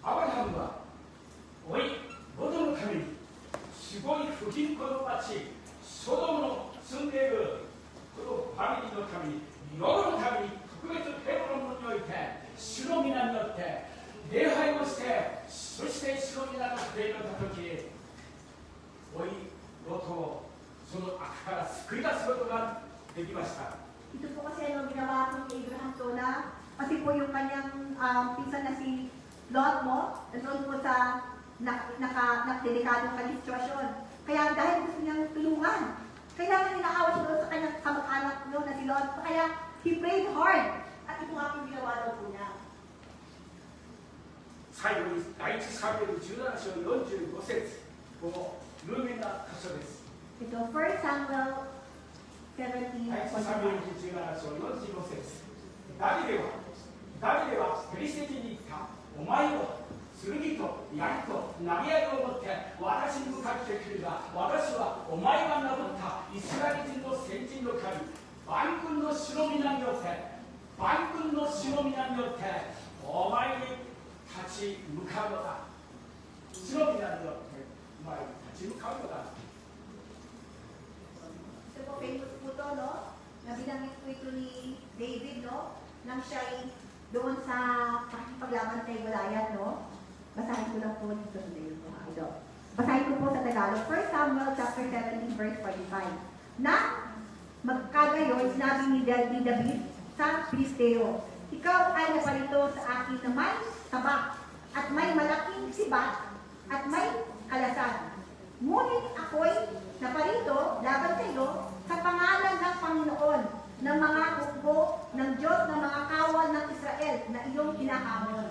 아브라함과 우리 모든 가민, 시골이 흑인 것같이 소돔으로 성대의 그 바비리노 가민, 여러 가민이 그것도 배부른 분이었대, 시로미나였대, 내하이고스테, 설시대 시로미나가 되는時, 우리 로토,その 아카라 스크리가 스고도가 되기마시다. Ito po kasi ano ginawa ko ni Abraham to na kasi po yung kanyang pinsan na si Lot mo, nandun po sa delikadong kanyang sitwasyon. Kaya dahil gusto niyang tulungan, kailangan inaawa siya doon sa kanyang kamag-anak no, na si Lot. Kaya he prayed hard. At ito nga po yung ginawa daw po niya. 사이버리 나이트 사별이 주나서 45세 뭐 루미나 가서です. Ito, 1 Samuel 17. ナイトサ별이 주나서 45세. 다비데와 그리스도인이言った。お前は剣と槍と投げ槍を持って私に向かってくるが、私はお前が名乗ったイスラエル人の先人の神、万軍の主の皆によって、万軍の主の皆によってお前に立ち向かうのだ。主の皆によってお前に立ち向かうのだ。 Ito po, famous po to, no? Nabinanggit po ito ni David, no? Nang siya'y doon sa paglaban kay Goliath, no? Basahin ko lang po dito sa David po, ito. Basahin ko po sa Tagalog. 1 Samuel chapter 17, verse 45. Na magkagayon, sinabi ni David sa Filisteo, ikaw ay naparito sa akin na may tabak at may malaking sibat at may kalasan. Ngunit ako'y naparito laban sa iyo sa pangalan ng Panginoon ng mga hukbo ng Diyos ng mga kawal ng Israel na iyong hinahamon.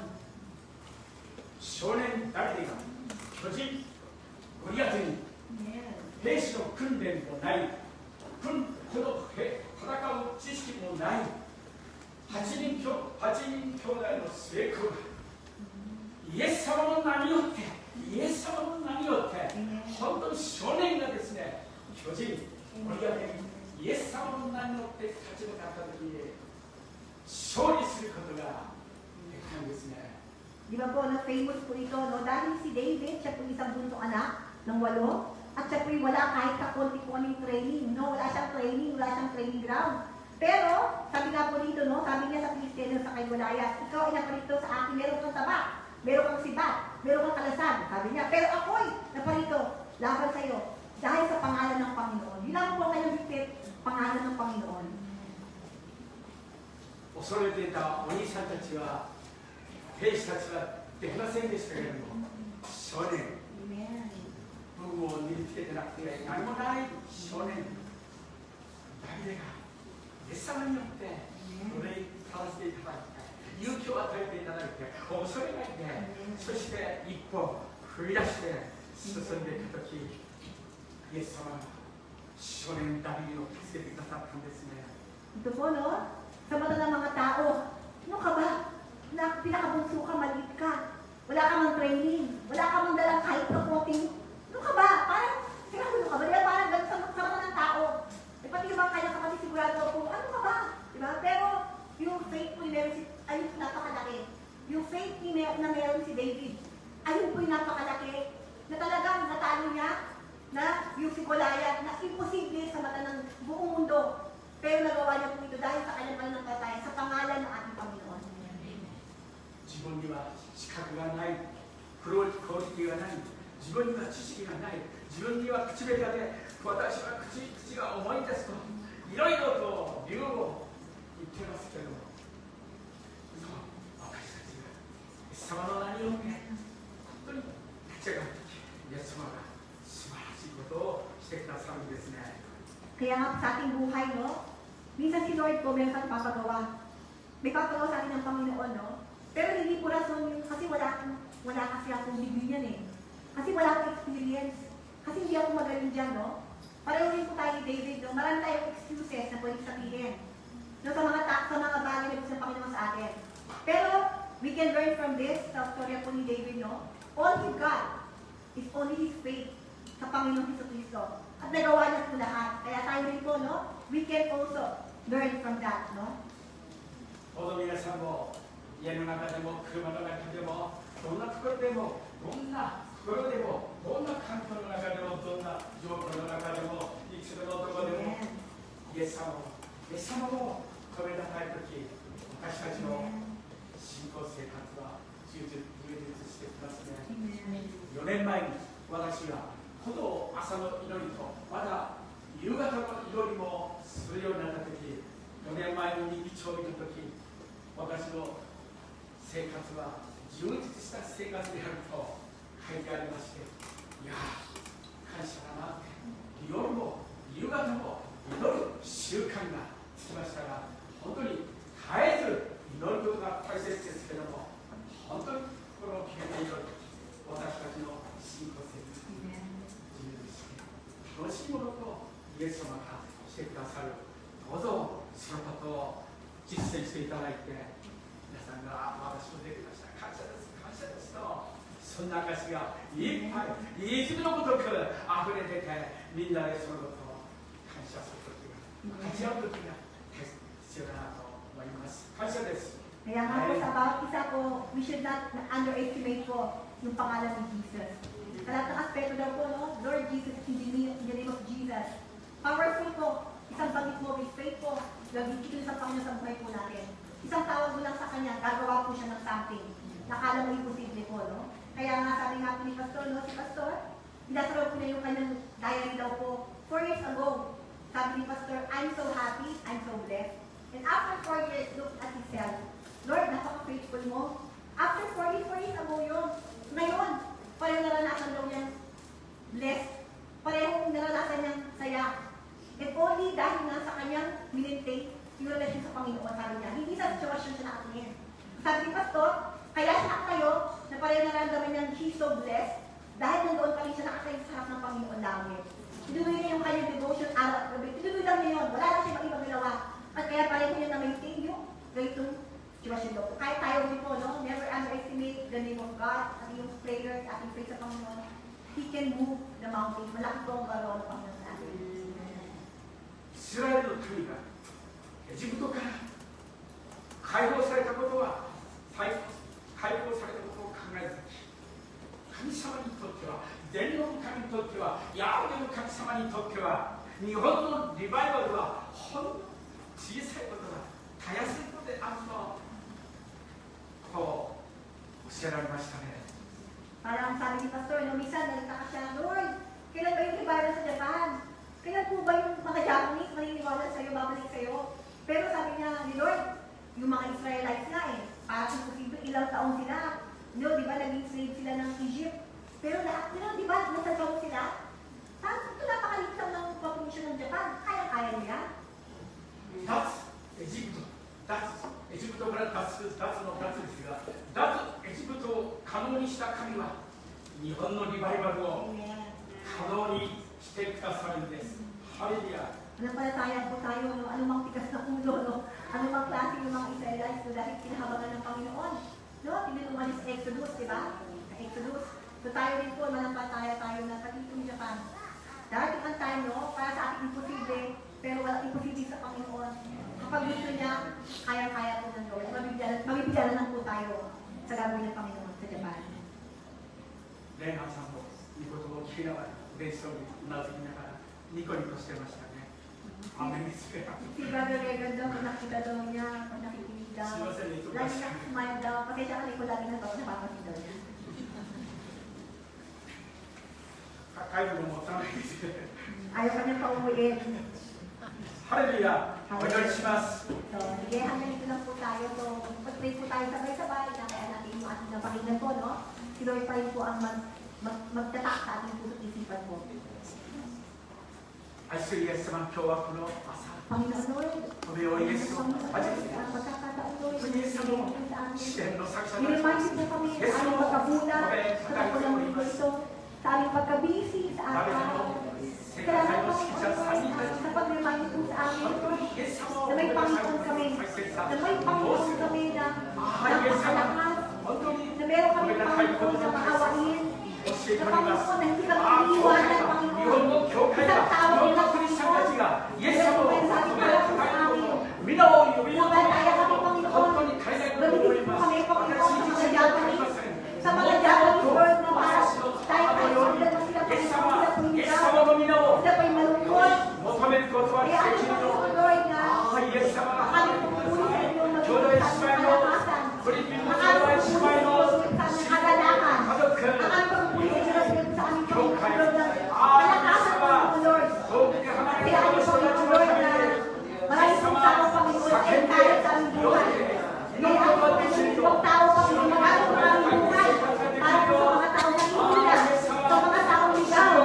少年ダビデが巨人ゴリアテに兵士の訓練もない、この戦う知識もない8人兄弟の末っ子がイエス様の名によって本当に少年がですね、巨人ゴリアテにイエス様の名によって立ち向かった時に勝利することができたんですね。 Di ba po, na-famous po ito, no? Dahil si David, siya po isang buntong anak ng 8, at siya po'y wala kahit kakunti-kunting training, no? Wala siyang training ground. Pero, sabi nga po dito, no? Sabi niya sa Filisteo sa kay Goliath, ikaw ay naparito sa akin, meron kang tabak, meron kang sibat, meron kang kalasan, sabi niya. Pero ako'y naparito, laban sa iyo, dahil sa pangalan ng Panginoon. Yun lang po kayong higpit, pangalan ng Panginoon. 恐れていたお兄さんたちは兵士たちはできませんでしたけれども、少年、僕も身につけてなくて何もない少年、ダビデがイエス様によってこれに立たせていただいて、勇気を与えていただいて、恐れないで、そして一歩踏み出して進んでいくとき、イエス様が少年ダビデを助けてくださったんですね。 Ito po, no? Sa mata ng mga tao, ano ka ba? Pinakabunso ka, maliit ka. Wala ka mang training. Wala ka mang dalang kahit na coating. Ano ka ba? Parang, sinagulo ka ba? Diba? Parang ganun sa mata ng tao. E pati yung kanya ka kasi sigurado ako, ano ka ba? Diba? Pero, yung faith po ayun po napakalaki. Yung faith na meron si David, ayun po yung napakalaki. Na talagang natalo niya na yung si Goliath na imposible sa mata ng buong mundo. Pero nagawa niya po ito dahil sa kanyang pananampalataya sa pangalan ng ating Panginoon. 自分には資格がない、クオリティがない、自分には知識がない、自分には口下手で、私は口が重いんですと、いろいろと理由を言ってますけれども、そう、私たちがイエス様の名によって本当に立ち上がってきて、イエス様が素晴らしいことをしてくださるんですね。 Kaya nga sa ating buhay, no? Minsan si Lord po meron siyang papagawa. may papagawa sa akin ng Panginoon, no? Pero hindi po rason yung, kasi wala kasi akong degree yan eh. Kasi wala akong experience. Kasi hindi ako magaling dyan, no? Pareho rin po tayo ni David, no? Marami tayong excuses na pwede sabihin. No, sa mga bagay na gusto ng Panginoon sa atin. Pero, we can learn from this, sa storya po ni David, no? All he got is only his faith sa Panginoon Jesucristo. At nagawa niya po lahat. Kaya tayo rin po, no? We can also learn from that, no? 子供皆さんも家の中でも車の中でもどんなところでもどんなところでもどんな環境の中でもどんな状況の中でもいつのところでもイエス様を止めたいとき私たちの信仰生活は充実してきますね。4年前に私がこの朝の祈りとまだ夕方の祈りもするようになったとき4年前の日記帳を見るとき私の生活は充実した生活であると書いてありまして、いや感謝だなって、夜も夕方も祈る習慣がつきましたが、本当に絶えず祈ることが大切ですけども、本当に心を決めて祈る私たちの信仰生活に充実して楽しいものとイエス様がしてくださる。どうぞそのことを実践していただいて、皆さんが私もできました、感謝です、感謝ですと、そんな証がいっぱい、泉のごとく溢れてて、みんなでそのことを感謝するときが、勝ち合うときが必要だなと思います。感謝です。Kaya nga po sa bawat isa po, we should not underestimate po yung pangalan ni Jesus. Sa lahat ng aspeto daw po, no? Lord Jesus, in the name of Jesus. Powerful po. Isang bangit mo with faith po, gagawin sa Panginoon sa buhay po natin. Isang tawag mo lang sa Kanya, gagawa po siya ng something. Nakala mo imposible po, no? Kaya nga sabi nga po ni Pastor, no? Si Pastor, pinasaraw po na yung kanyang diary daw po. 4 years ago, sabi ni Pastor, I'm so happy, I'm so blessed. And after 4 years, look at himself. Lord, napaka-faithful mo. After 4 years ago yun. Ngayon, pareho naranasan daw niyang blessed. Pareho naranasan niyang saya. And only dahil nga sa kanyang minintake yung relasyon sa Panginoon, sabi niya, hindi sa sitwasyon siya nakatingin. Sabi ni Pastor, kaya siya nakatayo, na pareho nararamdaman niyang she's so blessed, dahil nandoon pa rin siya nakatayo sa harap ng Panginoon langit. Tinuloy niya yung kanyang devotion araw at gabi. Tinuloy lang niya yun. Wala na siya mag-ibang ginawa. At kaya pareho niya na-maintain yung ganitong sitwasyon daw. Kahit tayo rin po, no? Never underestimate the name of God, at yung prayers, ating praise sa Panginoon. He can move the mountain. Malaki po ang galaw ng Panginoon sa atin. イスラエルの民がエジプトから解放されたことは解放されたことを考えるとき、神様にとっては、全能の神にとっては、ヤーウェの神様にとっては、日本のリバイバルはほんの小さいことだ、たやすいことであると教えられましたね。 Parang sabi ni Pastor, no, minsan nagtaka siya, Lord, kailan ba yung revival sa Japan? Kailan po ba yung mga Japanese maniniwala sa'yo, babalik sa'yo? Pero sabi niya ni Lord, yung mga Israelites nga eh, parang posible ilang taon sila. No, di ba, naging slave sila ng Egypt. Pero lahat nila, di ba, nasa taon sila? Tapos ito napakalitan ng population ng Japan. Kaya-kaya nila. 脱エジプト、エジプトから脱の脱ですが、脱エジプトを可能にした神は日本のリバイバルを可能にしてくださるんです。ハレルヤ。Nanampalataya po tayo, no? Anumang tigas na ulo, no? Anumang klase ng mga Israelites, no? Dahil kinahabagan ng Panginoon. No? Tinulungan niya sa Exodus, di ba? Sa Exodus. So tayo rin po, manampalataya tayo na pati itong Japan. Dahil ang time, no? Para sa ating imposible, pero walang imposible sa Panginoon. Kapag gusto niya, kaya-kaya po ng Lord. Mabibigyan lang po tayo sa gagawin ng Panginoon sa Japan. レンハさんもいい言葉を聞きながら嬉しそうにうなずきながらニコニコしてましたね。アメンです。すい Si Brother Regan daw, kung nakita daw niya, kung nakikinig daw, ませんね、いつも lagi na smile daw. Pasensya ka rin ko lagi na daw, napapasin daw niya. 帰るのもったいないですけど。 Ayaw ka niyang pauwiin. ハレルヤ、お祈りします。 So, sige, hanggang ito lang po tayo. So, pag-pray po tayo sabay-sabay, kaya natin yung ating napakinggan po, no? Si Lord pa rin po ang magtatak sa ating puso't isipan po. 愛するイエス様、今日はこの朝、 Panginoon Lord, このようイエスを初めて pagkakataon Lord, Niremind mo kami sa aming pagkabulag, sa tapunan ng gusto, sa aming pagkabisi, sa araw-araw. Salamat po sa pag-remind po sa amin na may Panginoon kami, na napakalakas, na meron kami Panginoon na maawain, na Panginoon na hindi kami iiwanan, Panginoon. Isang tawag nila, Panginoon, meron po kayo sa amin para po sa amin. Nagalaya kami, Panginoon. Gamitin po kami, Panginoon, sa mga Japanese. Sa mga Japanese world na para tayo kayo, sila po sila, Panginoon, sila po hindi sila po'y malungkot. Kaya ano Panginoon, Lord, na kami pupuli sa inyo magiging sa aming kalakasan. Ang aming pupuli sa inyo sa aming kagalakan. Ang aming pupuli sa inyo sa aming Panginoon na kalakasan, Panginoon, Lord. Kaya ano Panginoon, Lord, na maraming pong tao, Panginoon, ay kaya sa aming buhay. Kaya ano pong tao, Panginoon, maraming buhay para po sa mga tao na hihila, sa mga tao ligaw,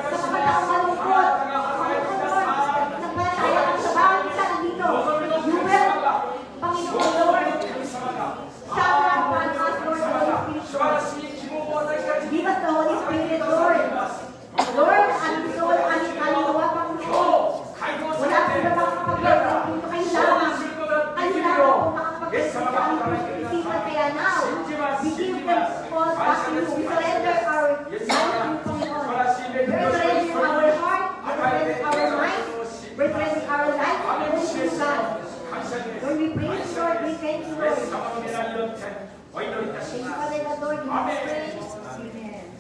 sa mga tao malungkot. Nagmataya ang sa bawat isa dito. You will, Panginoon, Lord, shower upon us, Lord, the Holy Spirit. Give us the Holy Spirit, Lord. Lord, aming soul, aming kaluluwa, Panginoon. Wala sila makakapaglagot dito kayo lamang. Kayo lamang po makakapaglagot sa aming isipan. Kaya now, we give them all back to you. We surrender our life to you, Panginoon. We surrender our heart, we surrender our mind, we surrender our life to you, God. Lord, we praise you, Lord, we thank you, Lord. Thank you, Father God, Lord, we pray. Amen.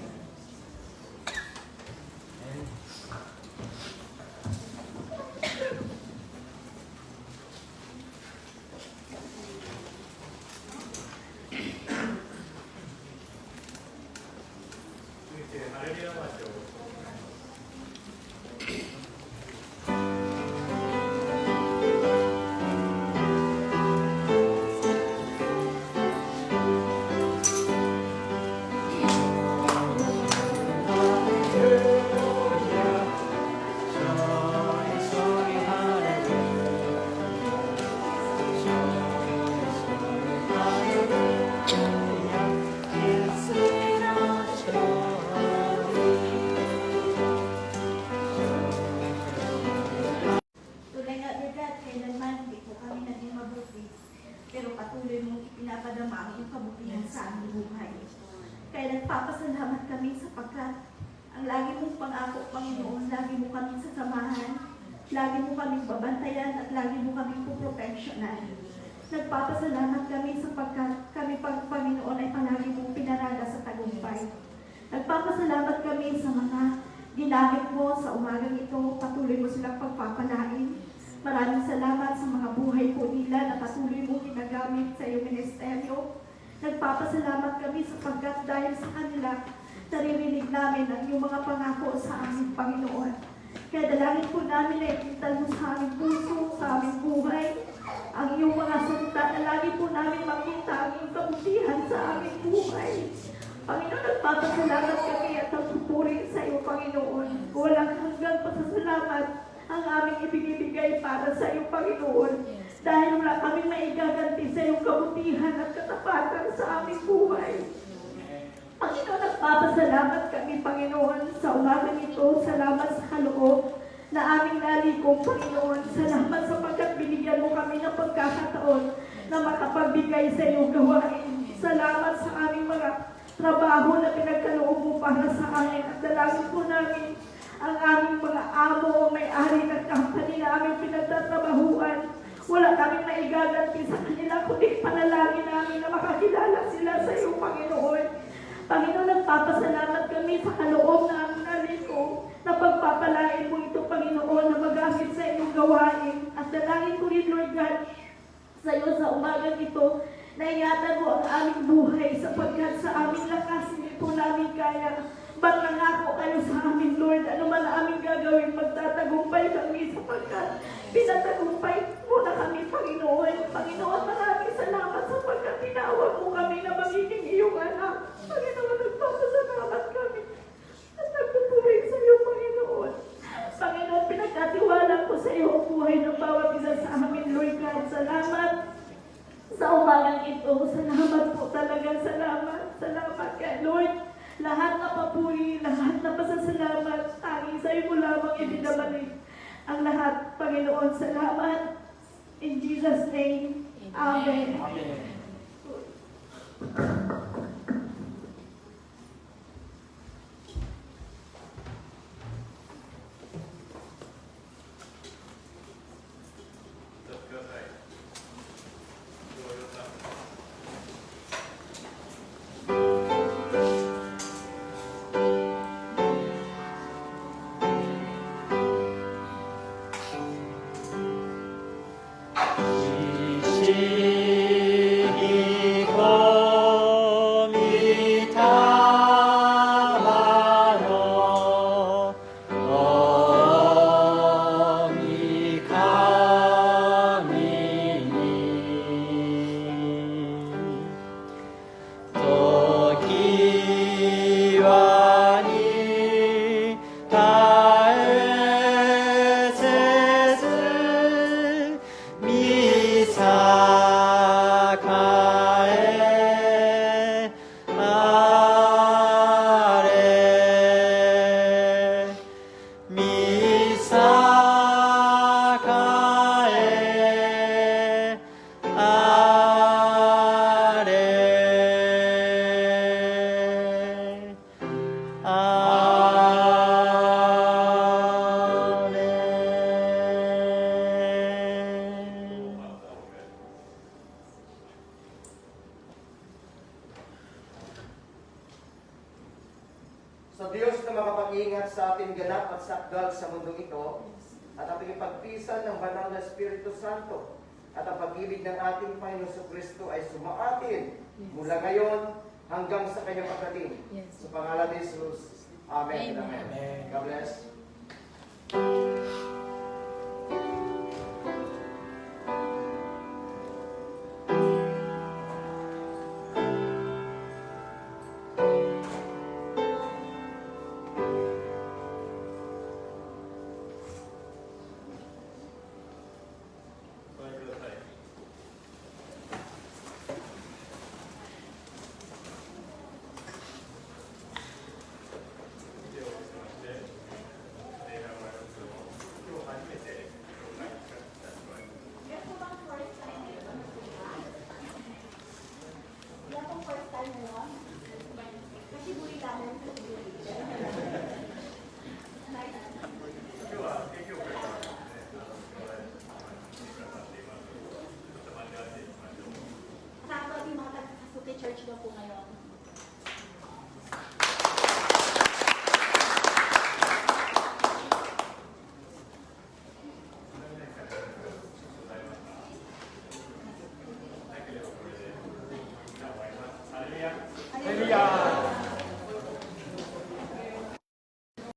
Tulad nga, dear God, kailanman hindi po kami naging mabuti. Pero patuloy mong ipinapadama ang iyong kabutihan sa aming buhay. Kaya nagpapasalamat kami sapagkat ang lagi mong pangako, Panginoon, lagi mo kami sasamahan, lagi mo kaming babantayan, at lagi mo kaming puproteksyonan. Nagpapasalamat kami sapagkat kami, Panginoon, ay palagi mong pinaraga sa tagumpay. Nagpapasalamat kami sa mga ginamit mo sa umagang ito, patuloy mo silang pagpapalain. Maraming salamat sa mga buhay po nila na patuloy mo ginagamit sa iyong ministeryo. Nagpapasalamat kami sapagkat dahil sa kanila, naririnig namin ang iyong mga pangako sa aming Panginoon. Kaya dalangin po namin na itintal mo sa aming puso, sa aming buhay, ang iyong mga salita na lagi po namin makita ang iyong kabutihan sa aming buhay. Panginoon, nagpapasalamat kami at nagpupuri sa iyo, Panginoon. Walang hanggang pasasalamat ang aming ibinibigay para sa iyo, Panginoon. Dahil wala kaming maigaganti sa iyong kabutihan at katapatan sa aming buhay. Panginoon, nagpapasalamat kami, Panginoon, sa umagang ito. Salamat sa kaloob na aming nalikong, Panginoon. Salamat sapagkat binigyan mo kami ng pagkakataon na makapagbigay sa iyong gawain. Salamat sa aming mga trabaho na pinagkaloob mo para sa amin. At dalangin po namin ang aming mga amo o may-ari ng company na aming pinagtatrabahuan. Wala kaming maigaganti sa kanila, kundi panalangin namin na makakilala sila sa iyong Panginoon. Panginoon, nagpapasalamat kami sa kaloob na aming naliko na pagpapalain mo ito, Panginoon, na magamit sa iyong gawain. At dalangin ko rin, Lord God, sa iyo sa umagang ito, na ingatan mo ang aming buhay sapagkat sa aming lakas hindi po namin kaya. Ba't nangako kayo sa amin, Lord? Ano man ang aming gagawin? Magtatagumpay kami sapagkat pinatagumpay mo na kami, Panginoon. Panginoon, maraming salamat sapagkat tinawag mo kami na magiging iyong anak. Panginoon, nagpapasalamat kami at nagpupuri sa iyo, Panginoon. Panginoon, pinagkatiwala ko sa iyo ang buhay ng bawat isa sa amin, Lord God. Salamat sa umagang ito. Salamat po talaga, salamat. Salamat kay Lord. Lahat na papuri, lahat na pasasalamat, tanging sa'yo mo lamang ibinabalik ang lahat, Panginoon. Salamat. In Jesus' name, Amen. Amen. Sa Diyos na makapag-ingat sa ating ganap at sakdal sa mundong ito, at ang pagpisan ng banal na Espiritu Santo, at ang pag-ibig ng ating Panginoon Kristo ay sumaatin mula ngayon hanggang sa kanyang pagdating. Sa pangalan ni Jesus. Amen. Amen. God bless. Church daw po ngayon. 할렐루야.